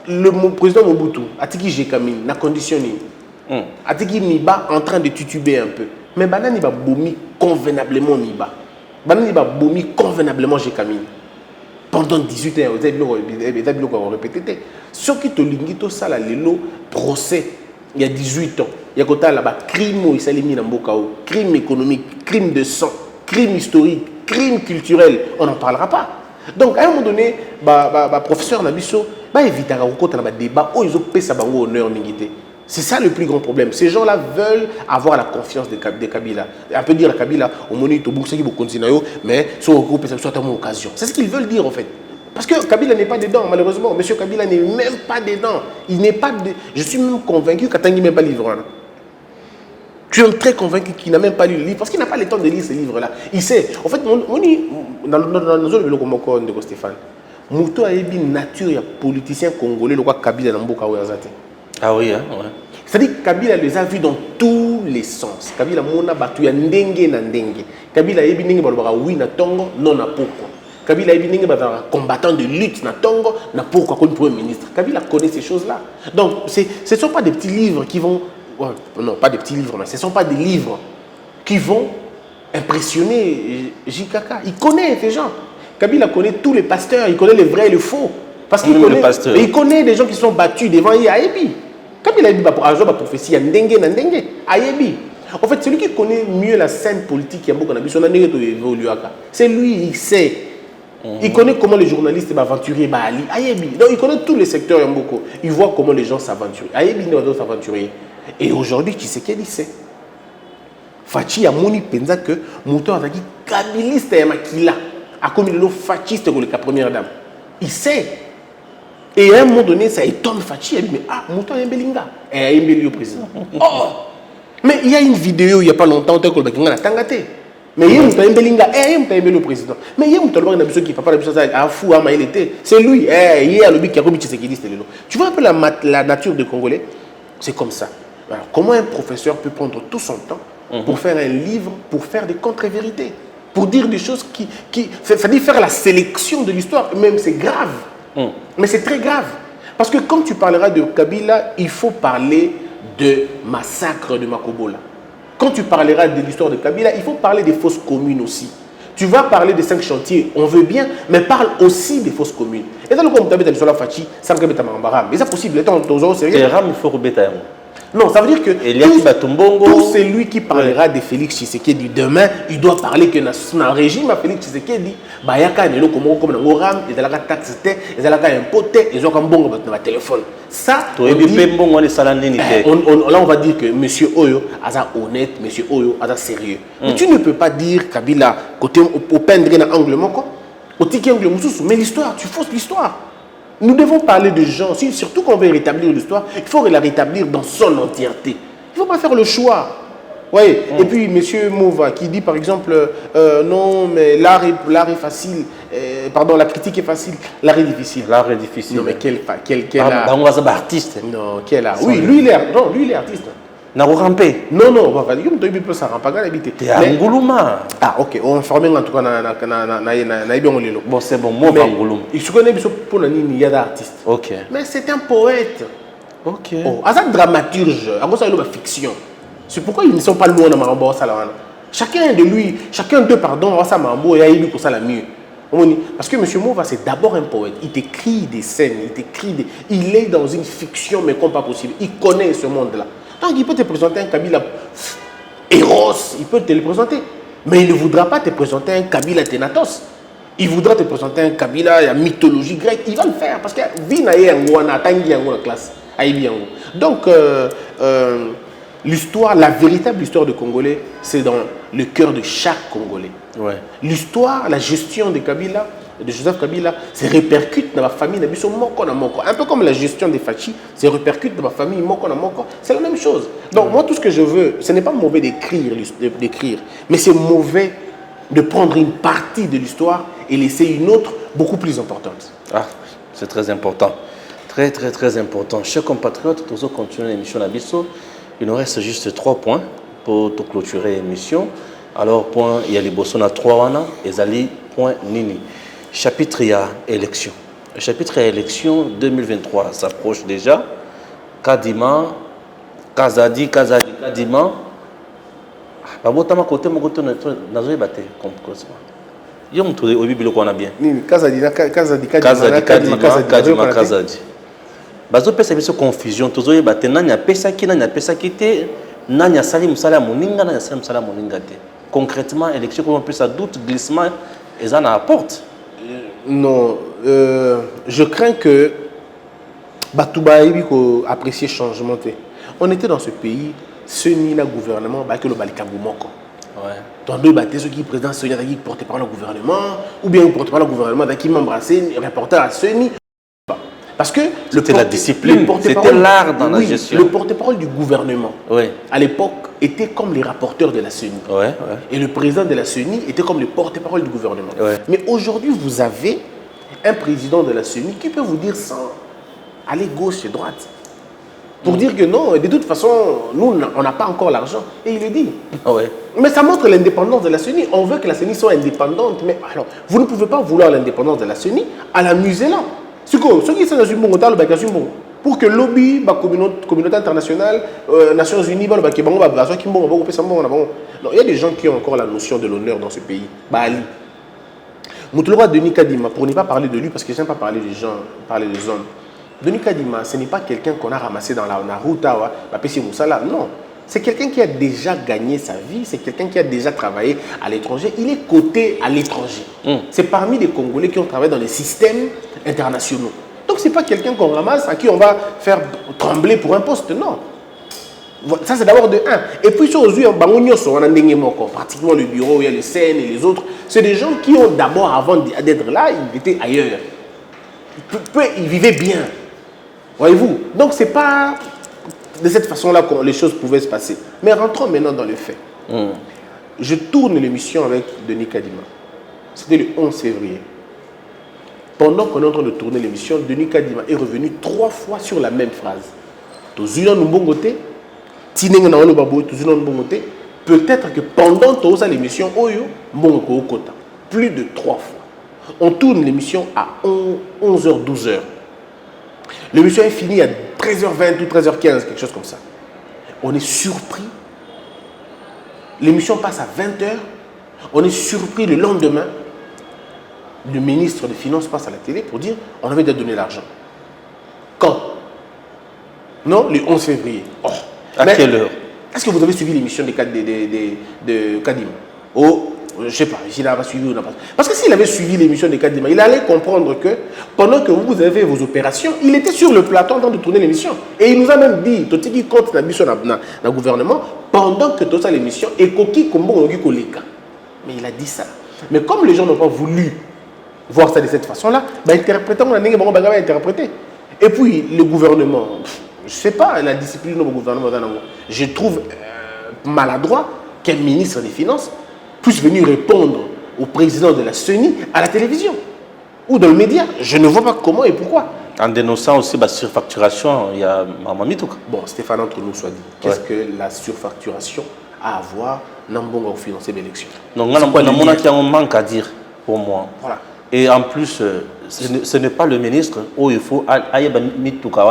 Le président Mobutu, Atiki Jekamine, n'a conditionné. Atiki Miba en train de tituber un peu. Mais Banani va boumi convenablement Miba. Banani va boumi convenablement Jekamine. Pendant 18 ans, vous avez répété. Ce qui te lingito ça, le procès, il y a 18 ans. Il y a côté là-bas, crime, crime économique, crime de sang, crime historique, crime culturel. On n'en parlera pas. Donc, à un moment donné, professeur Nabiso, éviter à un débat où ils ont payé sa honneur. C'est ça le plus grand problème. Ces gens-là veulent avoir la confiance de Kabila. On peut dire à Kabila, au moment où il faut continuer, mais soit au groupe, soit à mon occasion. C'est ce qu'ils veulent dire en fait. Parce que Kabila n'est pas dedans, malheureusement. Monsieur Kabila n'est même pas dedans. Il n'est pas de... Je suis même convaincu qu'Atangi n'est même pas livrant. Je suis très convaincu qu'il n'a même pas lu le livre, parce qu'il n'a pas le temps de lire ce livre-là. Il sait. En fait, on dit, dans le zone de Stéphane, Mouto a une nature politicien congolais, le roi Kabila n'a pas de... Ah oui, hein, ouais. C'est-à-dire que Kabila les a vus dans tous les sens. Kabila mona batu ya ndenge na ndenge. Kabila yebi ndenge balobaka oui na tongo, non na pourquoi. Kabila yebi ndenge balobaka combattant de lutte na tongo, na pourquoi comme premier ministre. Kabila connaît ces choses-là. Donc ce ne sont pas des petits livres qui vont... Ouais, non, pas des petits livres, mais ce ne sont pas des livres qui vont impressionner JKK. Il connaît ces gens. Kabila connaît tous les pasteurs, il connaît les vrais et les faux. Parce qu'il connaît, il connaît des gens qui sont battus devant Yaébi. Comme il a dit, la prophétie, il y a Ndenge na Ndenge, Yaébi. En fait, celui qui connaît mieux la scène politique, c'est lui, il sait. Il connaît comment les journalistes s'aventurent à Ali, Yaébi. Donc il connaît tous les secteurs Yamboko. Il voit comment les gens s'aventurent. Yaébi ne va s'aventurer. Et aujourd'hui, qui sait qu'il sait. Fachi a moni pensa que Mouton a dit kabiliste et makila a comme il est fasciste pour la première dame. Il sait. Et à un moment donné, ça étonne Fachi. Il dit, mais ah, Mouton est un belinga. Et il est un belinga président. Oh! Mais il y a une vidéo il n'y a pas longtemps, tel que le a tangaté. Mais il y a un belinga. Et il y a un belinga président. Mais il y a un belinga qui ne peut pas le fou, il était. C'est lui. Il y a le qui a commis ce qu'il dit. Tu vois un peu la nature des Congolais? C'est comme ça. Alors, comment un professeur peut prendre tout son temps pour faire un livre, pour faire des contre-vérités, pour dire des choses c'est-à-dire faire la sélection de l'histoire, même c'est grave. Mais c'est très grave. Parce que quand tu parleras de Kabila, il faut parler de massacre de Makobola. Quand tu parleras de l'histoire de Kabila, il faut parler des fausses communes aussi. Tu vas parler des 5 chantiers, on veut bien, mais parle aussi des fausses communes. Et dans le cas où tu as sur la Fachi, ça me mais c'est possible, c'est sérieux. Il faut rebêter. Non, ça veut dire que tout celui qui parlera de Félix Tshisekedi demain, il doit parler que dans le régime de Félix Tshisekedi, il y a comme un oram, il y a taxe, il y a un poté, il y a un bon téléphone. Ça, là on va dire que M. Oyo est honnête, M. Oyo est sérieux. Mais tu ne peux pas dire Kabila, côté au peindre dans l'angle moko, au ticket angle moussous, mais l'histoire, tu fausses l'histoire. Nous devons parler de gens, surtout quand on veut rétablir l'histoire, il faut la rétablir dans son entièreté. Il ne faut pas faire le choix. Ouais. Et puis, M. Mouva qui dit par exemple, non, mais l'art est facile, pardon, la critique est facile, l'art est difficile. L'art est difficile. Non, mais quel art? On va artiste. Non, quel art? Oui, lui, il est artiste. Non, on rampé. Non, on va pas dire que tu peux ça ramper pas l'habiter. T'es à Ngoulouma. Ah, ok. On informe en tout cas bon, c'est bon, moi, Ngoulouma. Il se connaît pour il y a d'artistes. Ok. Mais c'est un poète. Ok. Oh, à ça dramaturge, à quoi ça est fiction. C'est pourquoi ils ne sont pas loin de Marambo Salawana. Chacun d'eux, pardon, ça Marambo et Aïbi pour ça la mieux. Parce que M. Mouva, c'est d'abord un poète. Il t'écrit des scènes, il est dans une fiction, mais comme pas possible. Il connaît ce monde-là. Donc il peut te présenter un Kabila Eros, il peut te le présenter. Mais il ne voudra pas te présenter un Kabila Tenatos. Il voudra te présenter un Kabila, la mythologie grecque. Il va le faire parce que la classe. Donc l'histoire, la véritable histoire de Congolais, c'est dans le cœur de chaque Congolais. Ouais. L'histoire, la gestion de Kabila, de Joseph Kabila, se répercute dans la famille de Moko. Un peu comme la gestion des Fachi, se répercute dans la famille Moko. C'est la même chose. Donc moi, tout ce que je veux, ce n'est pas mauvais d'écrire, mais c'est mauvais de prendre une partie de l'histoire et laisser une autre beaucoup plus importante. Ah, c'est très important. Très, très, très important. Chers compatriotes, nous allons continuer l'émission Nabiso. Il nous reste juste 3 points pour clôturer l'émission. Alors, point, il y a les bossons à 3 wana, et Zali, point Nini. Chapitre il y a élection. Le chapitre élection 2023 s'approche déjà. Kadima, Kazadi, Kadima. Babotama côté mon côté nazoé baté comme ça. Yom tout au bible qu'on a bien. Kazadi, Kazadi. Bazo pesa biso confusion tozoé baté nanya pesa ki te nanya sali musala moninga nanya sali musala moninga te. Concrètement élection comment on peut ça doute glissement et ça n'apporte. Non, je crains que Batouba apprécie changement. on était dans ce pays, ce ni le gouvernement, que le balikabumoko. Ouais. Dans deux bâtiments, ceux qui président Sonia qui portait par le gouvernement, ou bien portait par le gouvernement, qui m'embrassait, reporter à Sony. Parce que c'était la discipline, c'était l'art dans la gestion. Le porte-parole du gouvernement, ouais. à l'époque, était comme les rapporteurs de la CENI. Ouais, ouais. Et le président de la CENI était comme le porte-parole du gouvernement. Ouais. Mais aujourd'hui, vous avez un président de la CENI qui peut vous dire sans aller gauche et droite. Pour dire que non, de toute façon, nous, on n'a pas encore l'argent. Et il le dit. Ouais. Mais ça montre l'indépendance de la CENI. On veut que la CENI soit indépendante. Mais alors, vous ne pouvez pas vouloir l'indépendance de la CENI à la musée-là. Ceux qui sont dans une bonne pour que le lobby, la communauté internationale, Nations Unies, il y a des gens qui ont encore la notion de l'honneur dans ce pays. Bali. Moutoulora Denis Kadima, pour ne pas parler de lui, parce que je n'aime pas parler des gens, parler des hommes. Denis Kadima, ce n'est pas quelqu'un qu'on a ramassé dans la route, non. C'est quelqu'un qui a déjà gagné sa vie, c'est quelqu'un qui a déjà travaillé à l'étranger. Il est coté à l'étranger. C'est parmi les Congolais qui ont travaillé dans les systèmes internationaux. Donc ce n'est pas quelqu'un qu'on ramasse, à qui on va faire trembler pour un poste, non. Ça c'est d'abord de un. Et puis pratiquement le bureau, il y a le CN et les autres. C'est des gens qui ont d'abord, avant d'être là, ils étaient ailleurs. Ils vivaient bien. Voyez-vous. Donc ce n'est pas de cette façon-là que les choses pouvaient se passer. Mais rentrons maintenant dans le fait. Je tourne l'émission avec Denis Kadima. C'était le 11 février. Pendant qu'on est en train de tourner l'émission, Denis Kadima est revenu 3 fois sur la même phrase. Peut-être que pendant toute l'émission, plus de 3 fois. On tourne l'émission à 11h, 12h. L'émission est finie à 13h20 ou 13h15, quelque chose comme ça. On est surpris. L'émission passe à 20h. On est surpris le lendemain. Le ministre des Finances passe à la télé pour dire on avait déjà donné l'argent. Quand? Non, le 11 février. Oh. À quelle heure? Est-ce que vous avez suivi l'émission de Kadima? Oh, je ne sais pas, s'il n'a pas suivi ou n'a pas. Parce que s'il avait suivi l'émission de Kadima, il allait comprendre que pendant que vous avez vos opérations, il était sur le plateau en train de tourner l'émission. Et il nous a même dit, tout ce qui compte dans le gouvernement, pendant que toute l'émission, et Koki Kombo Koleka. Mais il a dit ça. Mais comme les gens n'ont pas voulu voir ça de cette façon-là, interprétons, on a interprété. Et puis, le gouvernement, je ne sais pas, la discipline du gouvernement, je trouve maladroit qu'un ministre des Finances puisse venir répondre au président de la CENI à la télévision ou dans le média. Je ne vois pas comment et pourquoi. En dénonçant aussi la surfacturation, il y a Maman Mitouka. Bon, Stéphane, entre nous, soit dit, qu'est-ce que la surfacturation a à voir dans le financer l'élection? Donc, il y a un manque à dire pour moi. Voilà. Et en plus, ce n'est pas le ministre où il faut aller Mitouka,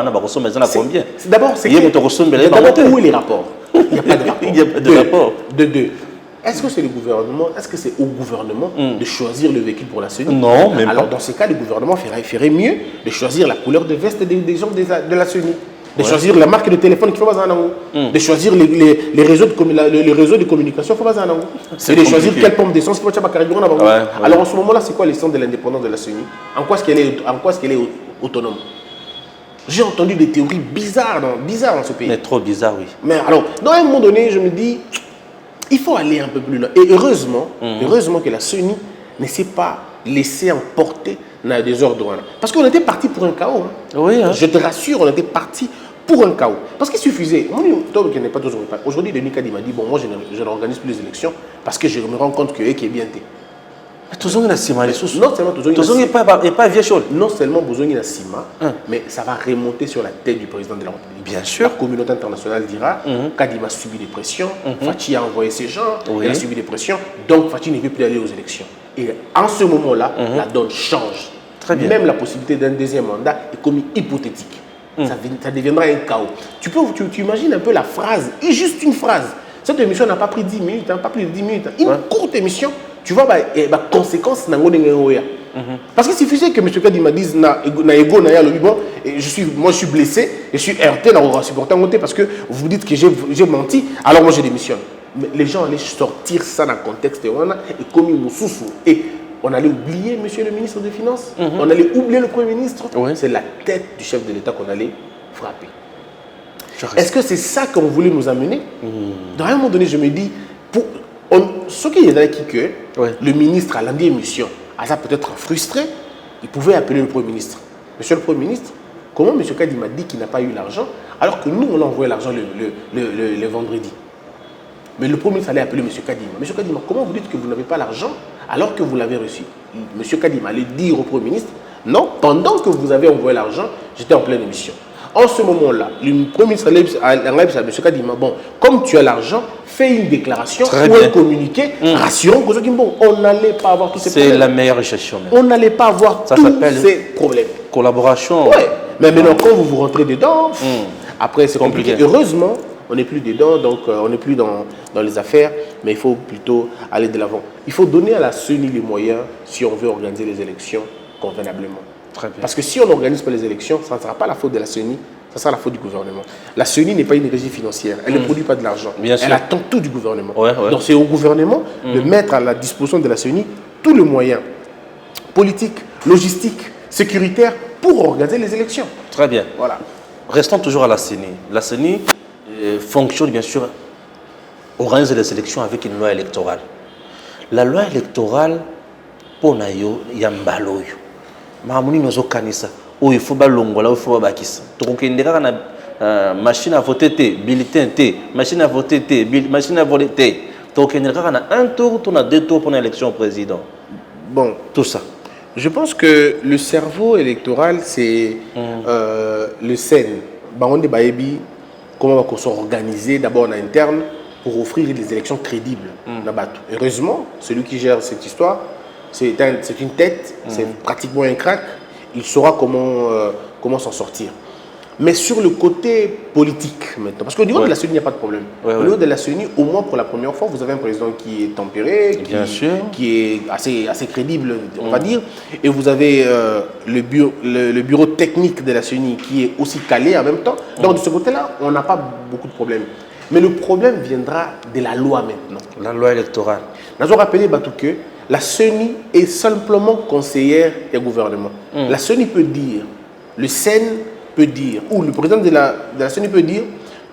combien. D'abord, c'est où est les rapports? Il n'y a pas de rapport. Il n'y a pas de rapport. De deux. Est-ce que c'est le gouvernement, est-ce que c'est au gouvernement de choisir le véhicule pour la CENI? Non, même alors, pas. Dans ces cas, le gouvernement ferait mieux de choisir la couleur de veste des gens de la CENI. De choisir la marque de téléphone qu'il faut pas en de choisir les réseaux de communication qu'il faut pas en et de choisir quelle pompe d'essence qu'il faut pas en Alors en ce moment-là, c'est quoi l'essence de l'indépendance de la CENI? En quoi est-ce qu'elle est autonome? J'ai entendu des théories bizarres dans ce pays. Mais trop bizarre, oui. Mais alors, dans un moment donné, je me dis, il faut aller un peu plus loin. Et heureusement que la CENI ne s'est pas laissée emporter dans des ordres. Parce qu'on était parti pour un chaos. Oui, hein. Je te rassure, on était parti pour un chaos. Parce qu'il suffisait. Aujourd'hui, Denis Kadima m'a dit bon, moi, je n'organise plus les élections parce que je me rends compte que qui est bien té. Non seulement pas vieux chose. Non seulement besoin de Sima, mais ça va remonter sur la tête du président de la République. Bien sûr. La communauté internationale dira Kadima a subi des pressions, Fachi a envoyé ses gens, il a subi des pressions, donc Fachi ne veut plus aller aux élections. Et en ce moment-là, la donne change. Très bien. Même la possibilité d'un deuxième mandat est comme hypothétique. Ça deviendra un chaos. Tu imagines un peu la phrase, et juste une phrase. Cette émission n'a pas pris 10 minutes, pas plus de 10 minutes. Une courte émission, tu vois, conséquence dans parce qu'il suffisait que M. Kadima dise moi je suis blessé, je suis heurté dans supporter parce que vous dites que j'ai menti, alors moi je démissionne. Mais les gens allaient sortir ça dans le contexte et comme et on allait oublier M. le ministre des Finances, on allait oublier le Premier ministre. C'est la tête du chef de l'État qu'on allait frapper. Est-ce que c'est ça qu'on voulait nous amener? Dans un moment donné, je me dis, ce qui est qui que le ministre a l'année émission, à ça peut-être frustré, il pouvait appeler le Premier ministre. Monsieur le Premier ministre, comment M. Kadi m'a dit qu'il n'a pas eu l'argent, alors que nous, on a envoyé l'argent le vendredi. Mais le Premier ministre allait appeler M. Kadima. M. Kadima, comment vous dites que vous n'avez pas l'argent alors que vous l'avez reçu? M. Kadima allait dire au Premier ministre, non, pendant que vous avez envoyé l'argent, j'étais en pleine émission. En ce moment-là, le Premier ministre allait à M. Kadima, bon, comme tu as l'argent, fais une déclaration ou un communiqué rassurant que on n'allait pas avoir tous ces problèmes. C'est la meilleure gestion. On n'allait pas avoir tous ces problèmes. Collaboration. Oui, mais maintenant, quand vous rentrez dedans, après c'est compliqué. Heureusement, on n'est plus dedans, donc on n'est plus dans les affaires, mais il faut plutôt aller de l'avant. Il faut donner à la CENI les moyens si on veut organiser les élections convenablement. Très bien. Parce que si on n'organise pas les élections, ça ne sera pas la faute de la CENI, ça sera la faute du gouvernement. La CENI n'est pas une régie financière, elle ne produit pas de l'argent. Elle attend tout du gouvernement. Donc c'est au gouvernement de mettre à la disposition de la CENI tous les moyens politiques, logistiques, sécuritaires pour organiser les élections. Très bien. Voilà. Restons toujours à la CENI. La CENI fonctionne bien sûr, organise les élections avec une loi électorale. La loi électorale, pour nayo yambaloyo. Mahamuni nozo kanisa. Où il faut balongola, il faut bakis. Donc il y a une machine à voter T, bulletin T, machine à voter T, machine à voter T. Donc il y a un tour, on a deux tours pour l'élection au président. Bon, tout ça. Je pense que le cerveau électoral, c'est le SEN. Baron de Baebi, comment on va s'organiser d'abord en interne pour offrir des élections crédibles. Heureusement, celui qui gère cette histoire, c'est une tête, c'est pratiquement un crack. Il saura comment s'en sortir. Mais sur le côté politique maintenant, parce qu'au niveau de la CENI, il n'y a pas de problème. Au niveau de la CENI, au moins pour la première fois, vous avez un président qui est tempéré, qui est assez crédible, on va dire. Et vous avez le bureau technique de la CENI qui est aussi calé en même temps. Donc de ce côté-là, on n'a pas beaucoup de problèmes. Mais le problème viendra de la loi maintenant. La loi électorale. Nous avons rappelé que la CENI est simplement conseillère du gouvernement. La CENI peut dire, le SEN peut dire, ou le président de la CENI peut dire,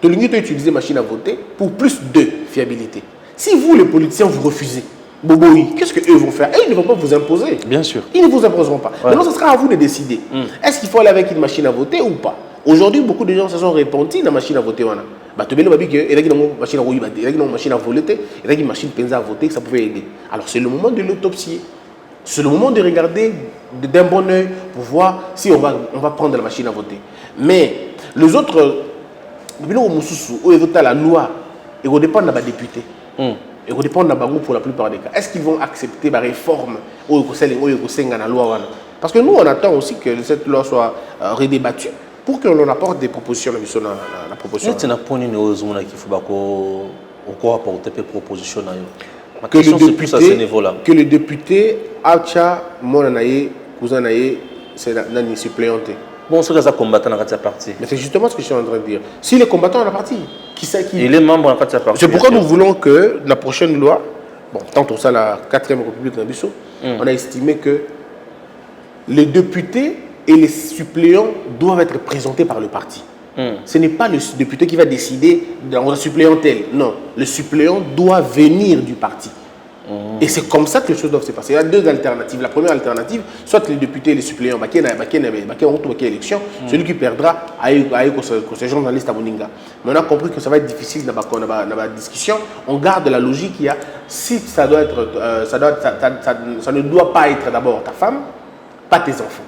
tu as utilisé machine à voter pour plus de fiabilité. Si vous, les politiciens, vous refusez, Boboï, qu'est-ce qu'eux vont faire? Ils ne vont pas vous imposer. Bien sûr. Ils ne vous imposeront pas. Maintenant, ce sera à vous de décider. Est-ce qu'il faut aller avec une machine à voter ou pas? Aujourd'hui, beaucoup de gens se sont répandus dans la machine à voter. Il y a une machine à voter, il y a une machine à voter, il y a une machine à voter, ça pouvait aider. Alors, c'est le moment de l'autopsier. C'est le moment de regarder d'un bon oeil pour voir si on va prendre la machine à voter. Mais les autres, la loi, ils dépendent de la députée. Ils dépendent de la pour la plupart des cas. Est-ce qu'ils vont accepter la réforme ou la loi? Parce que nous, on attend aussi que cette loi soit redébattue pour que l'on apporte des propositions à la proposition. Est-ce qu'il proposition que le député Acha Monanaye Kouzanaye c'est un suppléant. Bon, c'est ça combattant dans la partie. Mais c'est justement ce que je suis en train de dire. S'il est combattant dans la partie, qui sait qui? Il est membre dans la partie. C'est pourquoi nous voulons que la prochaine loi, bon, tant pour ça la 4e République de Bissau, on a estimé que les députés et les suppléants doivent être présentés par le parti. Ce n'est pas le député qui va décider dans la suppléantelle. Non, le suppléant doit venir du parti. Et c'est comme ça que les choses doivent se passer. Il y a deux alternatives. La première alternative, soit les députés et les suppléants, élection, celui qui perdra c'est journaliste à Moninga. Mais on a compris que ça va être difficile dans la discussion. On garde la logique qu'il y a. Si ça doit être, ça ne doit pas être d'abord ta femme, pas tes enfants,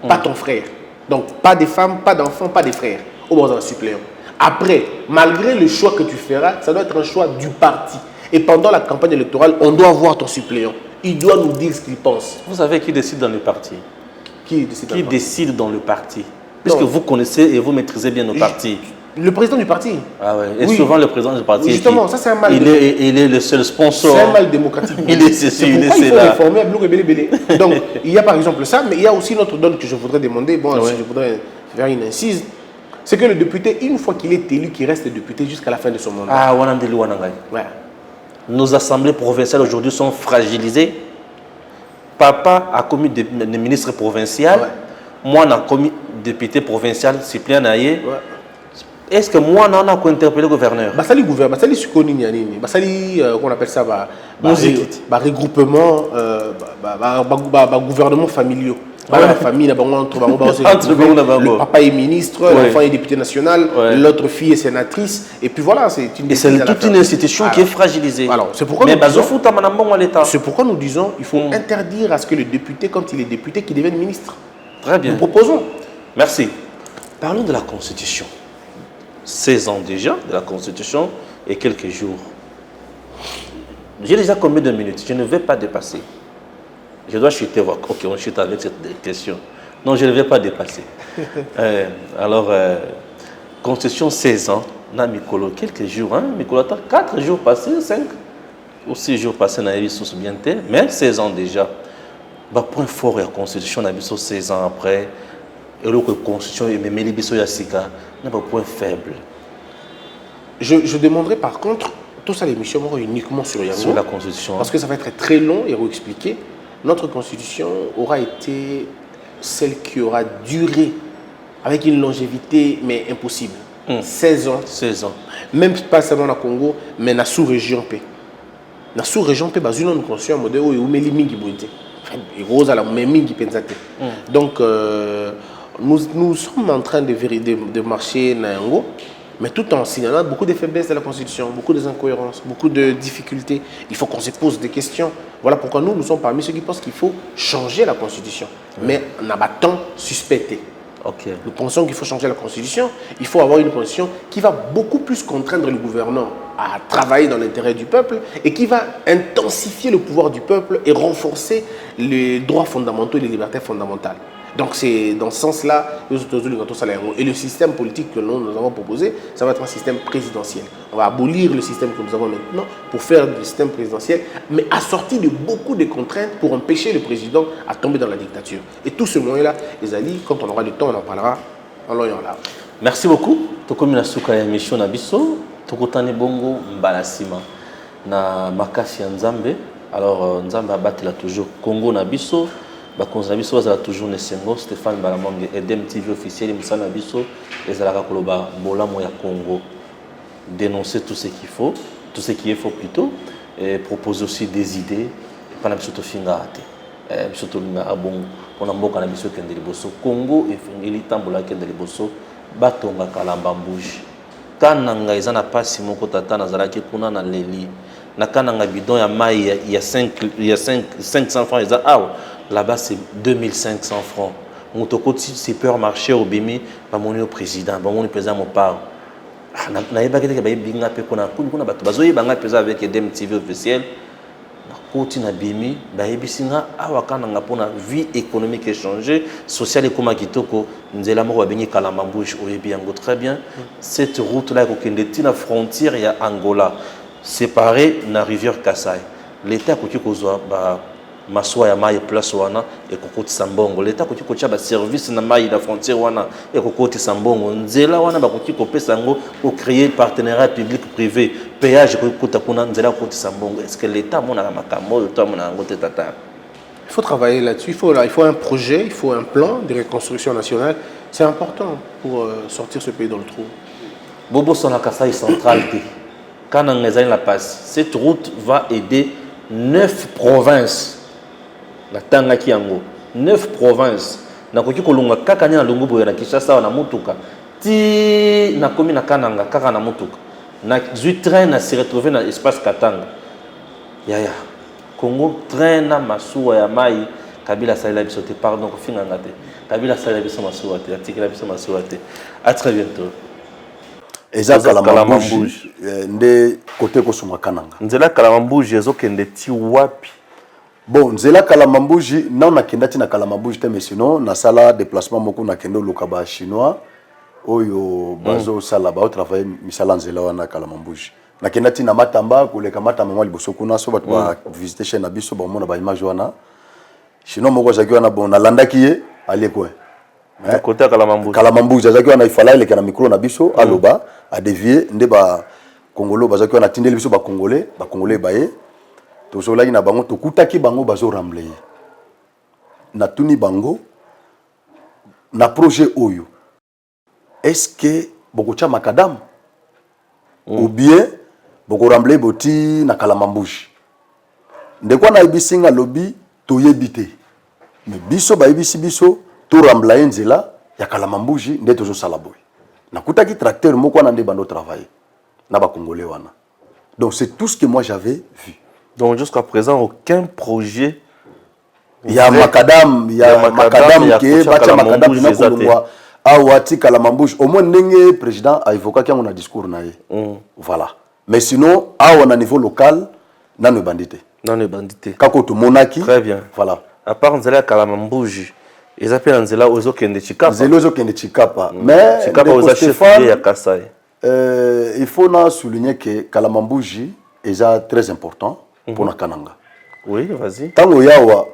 pas ton frère. Donc pas des femmes, pas d'enfants, pas des frères. Au bord d'un suppléant. Après, malgré le choix que tu feras, ça doit être un choix du parti. Et pendant la campagne électorale, on doit voir ton suppléant. Il doit nous dire ce qu'il pense. Vous savez qui décide dans le parti? Qui décide dans le parti? Puisque vous connaissez et vous maîtrisez bien nos partis. Le président du parti. Ah ouais. Et souvent le président du parti. Justement, ça c'est un mal. Il est le seul sponsor. C'est un mal démocratique. Il est ceci, il est cela. Il faut réformer Donc, il y a par exemple ça, mais il y a aussi une autre donne que je voudrais demander. Bon, je voudrais faire une incise. C'est que le député, une fois qu'il est élu, qu'il reste député jusqu'à la fin de son mandat. Ah, ouais. Nos assemblées provinciales aujourd'hui sont fragilisées. Papa a commis des ministres provinciaux. Moi, on a commis député provincial, suppléant naïe. Est-ce que moi, on a interpellé le gouverneur? Basali gouverneur, basali sukoni nyanini, basali qu'on appelle ça regroupement, gouvernement familiaux. La famille, le papa est ministre, l'enfant est député national, l'autre fille est sénatrice, et puis voilà, c'est toute une institution qui est fragilisée. Alors, c'est pourquoi nous disons qu'il faut interdire à ce que le député, quand il est député, qu'il devienne ministre. Très bien. Nous proposons. Merci. Parlons de la Constitution. 16 ans déjà de la Constitution et quelques jours. J'ai déjà combien de minutes? Je ne vais pas dépasser. Je dois chuter. Ok, on chute avec cette question. Non, je ne vais pas dépasser. Constitution 16 ans, na Mikolo, quelques jours, hein, Mikolo, 4 jours passés, 5 ou 6 jours passés, na Ebisos bien, mais 16 ans déjà. Bah, point fort de la Constitution, na Ebisos 16 ans après, et la Constitution, et même l'Ebisos Yassika, n'a pas point faible. Je demanderai par contre, tout ça l'émission uniquement sur Yango. Sur la Constitution. Parce que ça va être très long et expliquer. Notre Constitution aura été celle qui aura duré avec une longévité, mais impossible. 16 ans. 16 ans. Même pas seulement dans le Congo, mais dans la sous-région. Dans la sous-région, il y a une constitution modèle où il y a mingi bonité. Rose à la mingi pensate. Donc, nous sommes en train de marcher dans Yango, mais tout en signalant beaucoup de faiblesses de la Constitution, beaucoup d'incohérences, beaucoup de difficultés. Il faut qu'on se pose des questions. Voilà pourquoi nous sommes parmi ceux qui pensent qu'il faut changer la Constitution. Mais en abattant suspecté. Okay. Nous pensons qu'il faut changer la Constitution. Il faut avoir une Constitution qui va beaucoup plus contraindre le gouvernement à travailler dans l'intérêt du peuple et qui va intensifier le pouvoir du peuple et renforcer les droits fondamentaux et les libertés fondamentales. Donc c'est dans ce sens-là, et le système politique que nous avons proposé, ça va être un système présidentiel. On va abolir le système que nous avons maintenant pour faire du système présidentiel, mais assorti de beaucoup de contraintes pour empêcher le président à tomber dans la dictature. Et tout ce moyen-là, les alliés, quand on aura le temps, on en parlera en long et en large. Merci beaucoup. Tokomi na suka ya mission na biso, tokotani bongo mbalasima na makasi ya Nzambe. Alors Nzambe abatela toujours Congo na biso. Bakonzi na biso bazala toujours Nesengo, Stéphane Balamonge, Edem TV officiel, Moussa Nabiso, les Alaka Koloba, Bolamo ya Congo. Dénoncer tout ce qu'il faut, tout ce qui est faux plutôt, et proposer aussi des idées, pas n'importe finga ate. Surtout nga abon, on a mboka na biso kende liboso. Congo et fingeli tambola kende liboso, batonga kalamba mbouji. Kananga izana pasi moko tata na zalaki kuna na leli. Na kananga bidon ya mai il y a 500 francs ils a là-bas, c'est 2500 francs. Mon côté supermarché au Bimi, mon président, mon président mon père. Na pas que binga pe kona kuna bato bazoyi banga pesa avec Edem TV officiel. Na côté na Bimi, bisinga awaka na pona vie économique échangée, sociale comme kitoko, nzela mo bengi kalamambouche oyebi yango très bien. Cette route là ko kende tina frontière ya Angola, séparée na rivière Kasai. L'état ko kozwa ba maswa ya mai place wana et kokoti sambongo l'état koki kocha ba service na mai la frontière wana et kokoti sambongo nzela wana ba koki kopesa ngo pour créer partenariat public privé péage kokota kuna nzela kokoti sambongo. Est-ce que l'état mona na makambo to mona ngo tata? Il faut travailler là-dessus, il faut un projet, il faut un plan de reconstruction nationale. C'est important pour sortir ce pays dans le trou. Bobo sona Kasai central te kana ngezali la passe. Cette route va aider 9 provinces. La tanga kiango 9 provinces na koki kolunga kaka nya lungu boya na Kinshasa na mutuka ti na komi na kananga kaka na mutuka na train na se retrouver na espace Katanga ya Congo train na masuwa ya mai Kabila salela biso te pardon ko finga ngate Kabila salela biso masuwa te atikela biso masuwa te. À très bientôt. Eza kalamambouji nde côté ko suma kananga nzela kalamambouji ezokende ti wapi? Bon, nzela kalamambouji na nakenda ti na kalamambouji te mais sinon na sala déplacement moko na kendo lokaba chinois oyo bazo sala ba travailler misala nzela wana kalamambouji nakenda ti na matamba koleka matamba mwa liboso kuna so bato ba visiter chez na biso ba mona ba image wana chinois moko zaki wana bon na landaki ye ali quoi côté kalamambouji zaki wana ifala ile kana micro na biso aloba a dévier nde ba congolo bazaki wana tindeli biso ba congolais ba ye to solaki na bango to kutaki bango bazo rambler na tuni bango na projet oyo est-ce que beaucoup de macadam. Ou bien, beaucoup ramble boti na kalamambouji. De quoi na ibisinga lobby, to yebite. Mais biso ba ibisi biso, to rambla enzela, ya kalamambouji, nde tozo salaboy. Na kutaki tracteur moko na nde bando travailler. Na ba congolais wana. Donc c'est tout ce que moi j'avais vu. Donc jusqu'à présent, aucun projet. Il y a macadam, il y a macadam qui est bacha macadam na kolongwa. Awati kalamambouji. Au moins ndenge président a évoqué qu'il y a un discours naé. Voilà. Mais sinon, à un niveau local, n'a ne bandité. N'a ne bandité. Kako to monaki. Très bien. Voilà. À part nzela kalamambouji, ils appellent nzela ozo kende chikapa. Nzela ozo kende chikapa. Mais chikapa ozo chefé ya Kasai. Il faut souligner que kalamambouji est très important pour na kananga. Oui, vas-y. Tango yawa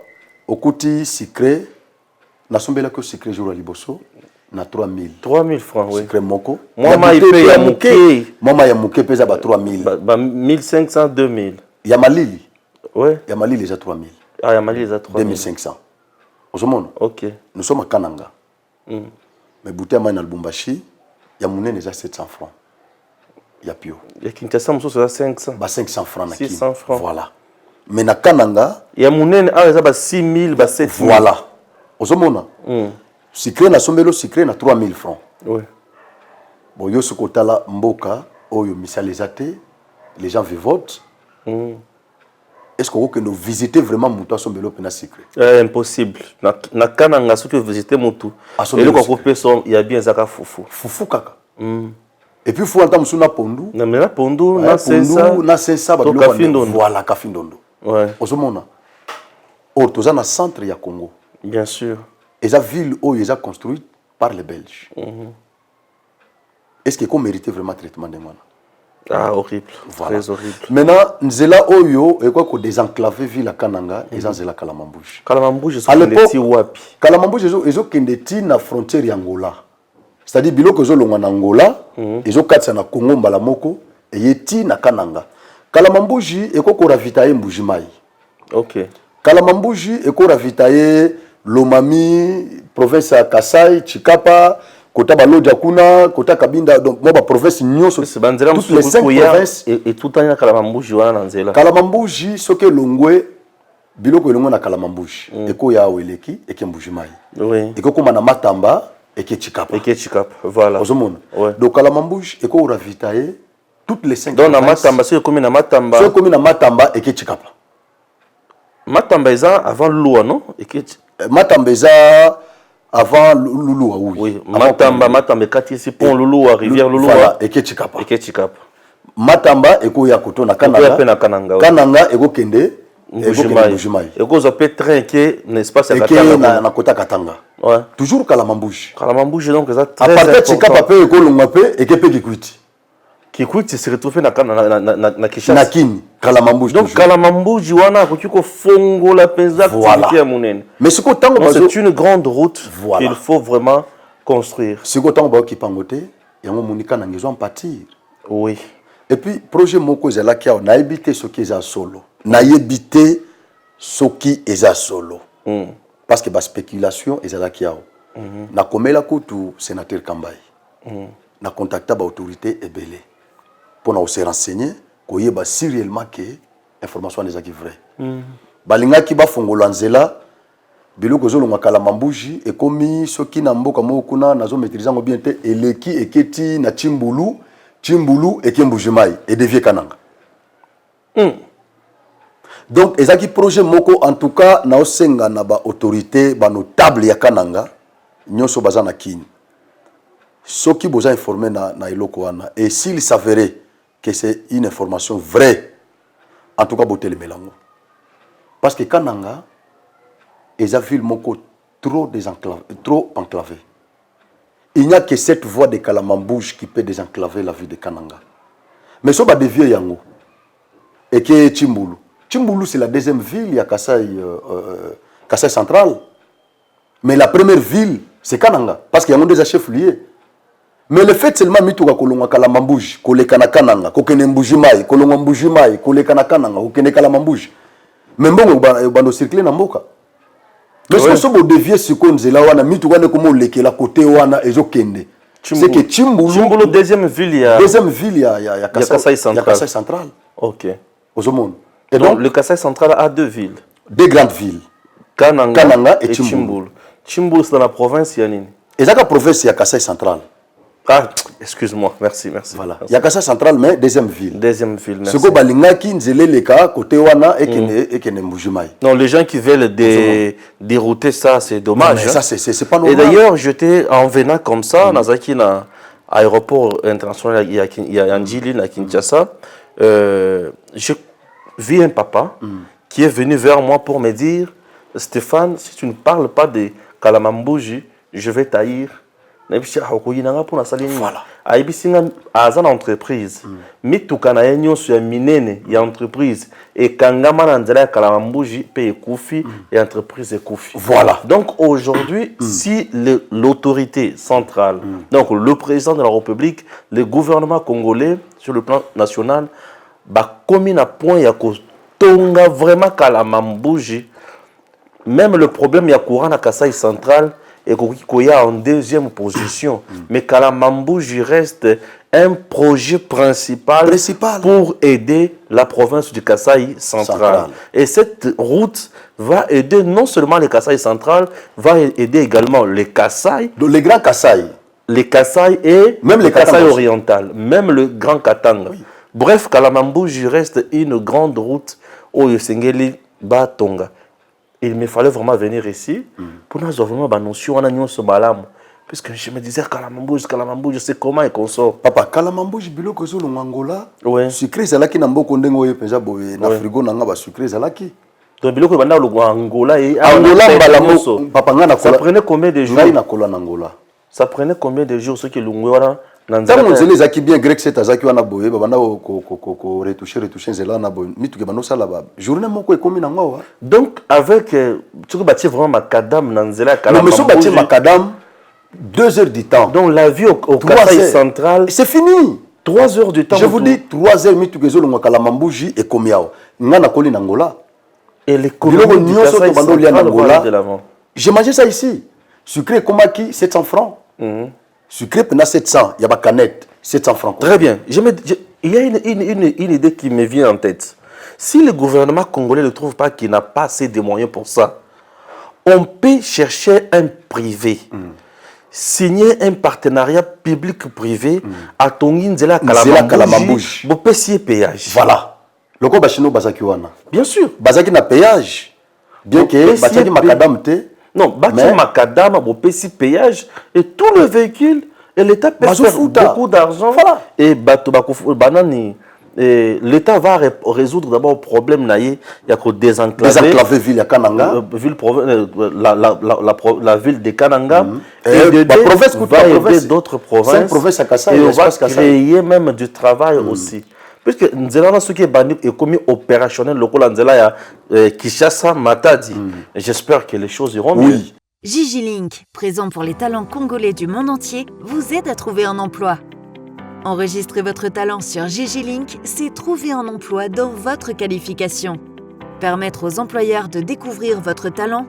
okuti secret na sombela ko secret jour à liboso na 3000. 3000 francs, oui. Secret moko. Moi ma ipe ya muke. Moi ya muke pesa ba 3000. Ba 1500 2000. Ya malili. Ouais. Ya malili déjà 3000. Ah, ya malili déjà 3000. 2500. Ozomona. OK. Nous sommes à Kananga. Mais bouteille à Lubumbashi, ya munene déjà 700 francs. Ya pio. Ya Kinshasa muso c'est 500. Ba 500 francs na 600 francs. Voilà. Mais na Kananga, ya munene ah ça ba 6000 ba 7000. Voilà. Ozomona. Secret na sombelo secret na 3000 francs. Oui. Bon yo sokotala mboka oyo misalizate, les gens vivotent. Est-ce qu'on peut nous visiter vraiment Moutou à Sombelo pena secret? Impossible. Na Kananga ce que visiter Moutou. Et le coupé son il y a bien zaka fufu. Fufu kaka. Et puis faut entendre sous na pondu. Na mena pondu na sensa. Na sensa ba kafindondo. Voilà kafindondo. Ouais. Ozomona. Toza na centre ya Congo. Bien sûr. Et la ville où ils ont construite par les Belges. Est-ce qu'on méritait vraiment traitement des moines? Ah, horrible. Voilà. Très horrible. Maintenant, Nzela Oyo, et quoi que désenclavé ville à Kananga, ils ont Nzela Kalamambouji. Kalamambouji, à l'époque, wapi. Kalamambouji, ils ont kendeti na frontière Angola. C'est-à-dire, bilo que ils ont en Angola, ils ont quatre na Congo Mbalamoko, et yeti na Kananga. Kalamambouji, et quoi qu'on ravitaille Mbujimai. Ok. Kalamambouji, et qu'on ravitaille Lomami, province à Kasai, Chikapa, Kota Balodia Kuna, Kota Kabinda, donc moi, province Nyoso, toutes les 5 provinces. Et tout le temps, Kalamambouji, Wananzela. Kalamambouji, ce que l'ongwe, biloko l'ongwe na Kalamambouji, et ko ya Weleki, et que Mbujimai. Oui. Et ko na Matamba, et que Chikapa. Et que Chikapa, voilà. Ouais. Donc Kalamambouji, et ko ravitaille toutes les 5 provinces. Donc, na Matamba, c'est comme na Matamba. C'est comme na Matamba, et que Chikapa. Matamba, c'est avant Lua, non? Et que Matamba, avant Loulou, oui. Oui, Matamba, Kati, c'est pont Loulou, rivière Loulou. Voilà, et que Chikapa. Et que Chikapa. Matamba, et ko ya koto na Kananga. Kananga, et ko kende. Mbujimai. Et ko zappé train qui n'est-ce pas c'est Katanga. Na kota Katanga. Ouais. Toujours Kalamambouji. Kalamambouji donc ça très important. À part Chikapa pe ko longwa pe et que pe Kikwiti. Kikwiti se retrouve na Kishasa. Na Kini, Kalamambouji. Donc Kalamambouji wana ko fongo la penza activité à Mounene. Mais ce ko tango c'est une grande route qu'il faut vraiment construire. Ce ko tango ba ki pangote, yango monika na ngezo en pâtir. Oui. Et puis projet moko ezala kia na habité ce qui est solo. Na habité ce qui est solo. Parce que ba spéculation ezala kia. Na komela kutu sénateur Kambai. Na contacta ba autorité ebele. Pour se renseigner, koyeba si réellement que information des qui vrai. Balinga ki ba fongolo nzela biloko zolonga Kalamambouji et komi soki na mboka mokuna nazo maîtriser ngo bien te eleki eketi na Chimbulu et Mbujimai et devient Kananga. Donc ezaki projet moko en tout cas na osenga na ba autorité ba notable ya Kananga nyoso bazana kini. Soki boza informé na iloko wana et s'il s'avérait que c'est une information vraie, en tout cas boté le mélango. Parce que Kananga est une ville moko trop enclavée. Il n'y a que cette voie de Kalamambouji qui peut désenclaver la ville de Kananga. Mais ça va dévier yango. Et que Chimbulu. Chimbulu c'est la deuxième ville, il y a Kasai central. Mais la première ville c'est Kananga parce qu'il y a des chefs liés. Mais le fait seulement mituka kolonga Kalamambouji, kolekana Kananga, kokene Mbujimai, kolonga Mbujimai, kolekana Kananga, kokene Kalamambouji. Mais mbongo bando circuler na mboka. Mais ce que so bo dévier siko nzela wana mituka ne komo lekela côté wana ezokende. C'est que Chimbulu, deuxième ville, il y a Kasaï central. Ok. Aux monde. Et donc, le Kasaï central a deux villes. Deux grandes villes. Kananga et Chimbulu. Chimbulu, c'est dans la province Yanine. Et dans la province, il y a Kasaï central. Ah, excuse-moi, merci. Voilà. Il y a Kasaï central, mais deuxième ville. Deuxième ville, merci. Ce que balinga qui nzele leka côté wana et qui ne Mbujimai. Non, les gens qui veulent dérouter ça, c'est dommage. Non, ça, c'est pas normal. Et d'ailleurs, j'étais en venant comme ça, dans un aéroport international, il y a Njili, à Kinshasa. J'ai vu un papa qui est venu vers moi pour me dire, Stéphane, si tu ne parles pas de Kalamambouji, je vais taillir. Voilà. Aza na entreprise. Mitukana yenyo sur minene ya entreprise et kangama na nzela ya Kalamambouji pe ekufi et entreprise ekufi. Voilà. Donc aujourd'hui, si l'autorité centrale, donc le président de la République, le gouvernement congolais sur le plan national, ba komi na point ya ko tonga vraiment Kalamambouji, même le problème ya courant na Kasaï central et Koya en deuxième position. Mais Kalamambouji reste un projet principal pour aider la province du Kasaï central. Et cette route va aider non seulement les Kasaï central, va aider également les Kasaï. Les grands Kasaï. Les Kasaï et même les Kasaï oriental, même le Grand Katanga. Oui. Bref, Kalamambouji reste une grande route au Yosengeli Batonga. Il me fallait vraiment venir ici pour nous avoir vraiment une notion de balam. Puisque je me disais Kalamambouji, je sais comment il consort. Papa, Kalamambouji, biloko zo Angola. Oui. Sucré zalaki na mboko ndengo ye penza boye na frigo na nga ba sucré zalaki. Donc biloko banda lo Angola et Angola balamo. Papa nga na kola. Ça prenait combien de jours? Ngai na kola na Angola. Ça prenait combien de jours ce qui lungwara? Tant que zaki bien grec c'est azaki wana boye banda ko retoucher nzela na boye mituke bano sala ba journée moko ekomi na ngawa. Donc avec tu peux bâtir vraiment macadam na nzela Kalamambouji. Non mais so bâtir macadam 2 heures du temps. Donc la vie au Kasaï central, c'est fini. 3 heures du temps. Je vous dis 3 heures mituke zo longa Kalamambouji et komiao. Ngana koli na Angola. Et l'économie du Kasaï central va de l'avant. J'ai mangé ça ici. Sucré komaki 700 francs. Sucré pendant 700, il y a ma canette, 700 francs. Très bien. Il y a une idée qui me vient en tête. Si le gouvernement congolais ne trouve pas qu'il n'a pas assez de moyens pour ça, on peut chercher un privé, signer un partenariat public-privé à Tonginzela Kalamambouji, pour payer péage. Voilà. Le quoi bachino bazaki wana. Bien sûr. Bazaki na péage. Bien que bazaki makadam te. Non, bâtir macadam, un péage et tout le véhicule, et l'État peut faire beaucoup d'argent. Voilà. Et l'État va résoudre d'abord le problème. Il y a que désenclaver ville à Kananga. La ville de Kananga. Et la province va aider d'autres provinces. Et on va créer même du travail aussi. Puisque Nzela ce qui est banni est commis opérationnel local Nzela ya Kinshasa Matadi. J'espère que les choses iront mieux. Gigilink, présent pour les talents congolais du monde entier, vous aide à trouver un emploi. Enregistrer votre talent sur Gigilink, c'est trouver un emploi dans votre qualification. Permettre aux employeurs de découvrir votre talent,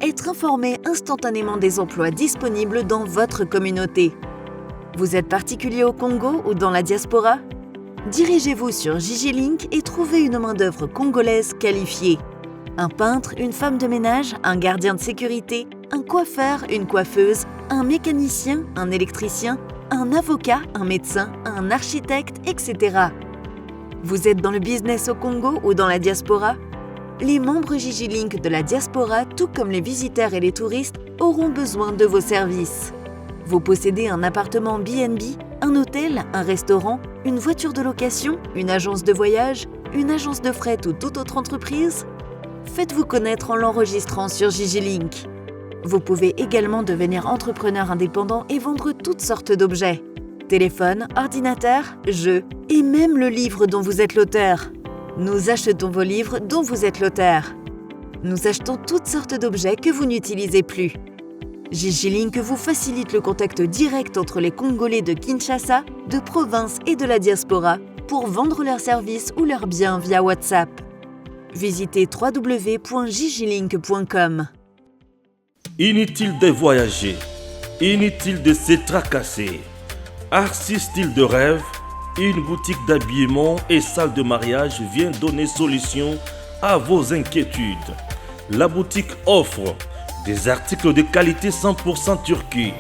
être informé instantanément des emplois disponibles dans votre communauté. Vous êtes particulier au Congo ou dans la diaspora ? Dirigez-vous sur Gigilink et trouvez une main-d'œuvre congolaise qualifiée. Un peintre, une femme de ménage, un gardien de sécurité, un coiffeur, une coiffeuse, un mécanicien, un électricien, un avocat, un médecin, un architecte, etc. Vous êtes dans le business au Congo ou dans la diaspora ? Les membres Gigilink de la diaspora, tout comme les visiteurs et les touristes, auront besoin de vos services. Vous possédez un appartement B&B, un hôtel, un restaurant, une voiture de location, une agence de voyage, une agence de fret ou toute autre entreprise ? Faites-vous connaître en l'enregistrant sur Gigilink. Vous pouvez également devenir entrepreneur indépendant et vendre toutes sortes d'objets. Téléphone, ordinateur, jeux et même le livre dont vous êtes l'auteur. Nous achetons vos livres dont vous êtes l'auteur. Nous achetons toutes sortes d'objets que vous n'utilisez plus. Gigilink vous facilite le contact direct entre les Congolais de Kinshasa, de province et de la diaspora pour vendre leurs services ou leurs biens via WhatsApp. Visitez www.gigilink.com. Inutile de voyager. Inutile de se tracasser. Arcis Style de Rêve, une boutique d'habillement et salle de mariage vient donner solution à vos inquiétudes. La boutique offre des articles de qualité 100% Turquie.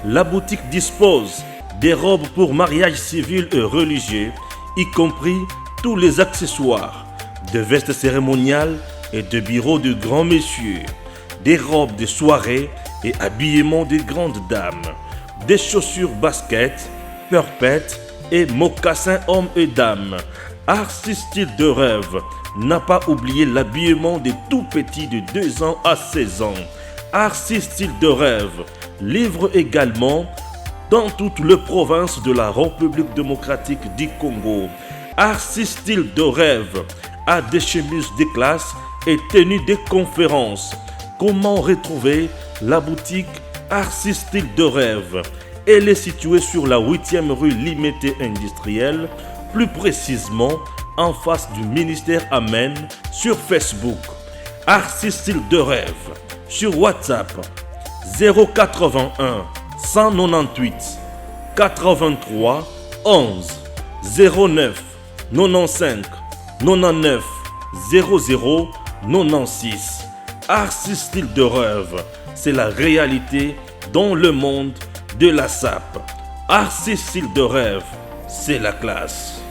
La boutique dispose des robes pour mariage civil et religieux, y compris tous les accessoires, de vestes cérémoniales et de bureaux de grands messieurs, des robes de soirée et habillement de grandes dames, des chaussures basket, purpettes et mocassins hommes et dames. Arcis Style de Rêve n'a pas oublié l'habillement des tout petits de 2 ans à 16 ans. Arcis Style de Rêve livre également dans toutes les provinces de la République démocratique du Congo. Arcis Style de Rêve a des chemises de classe et tenues de conférences. Comment retrouver la boutique Arcis Style de Rêve? Elle est située sur la 8e rue Limité Industrielle, plus précisément en face du ministère Amen, sur Facebook. Arcis Style de Rêve, sur WhatsApp 081 198 83 11 09 95 99 00 96. Arcis Style de Rêve, c'est la réalité dans le monde de la SAP. Arcis Style de Rêve, c'est la classe.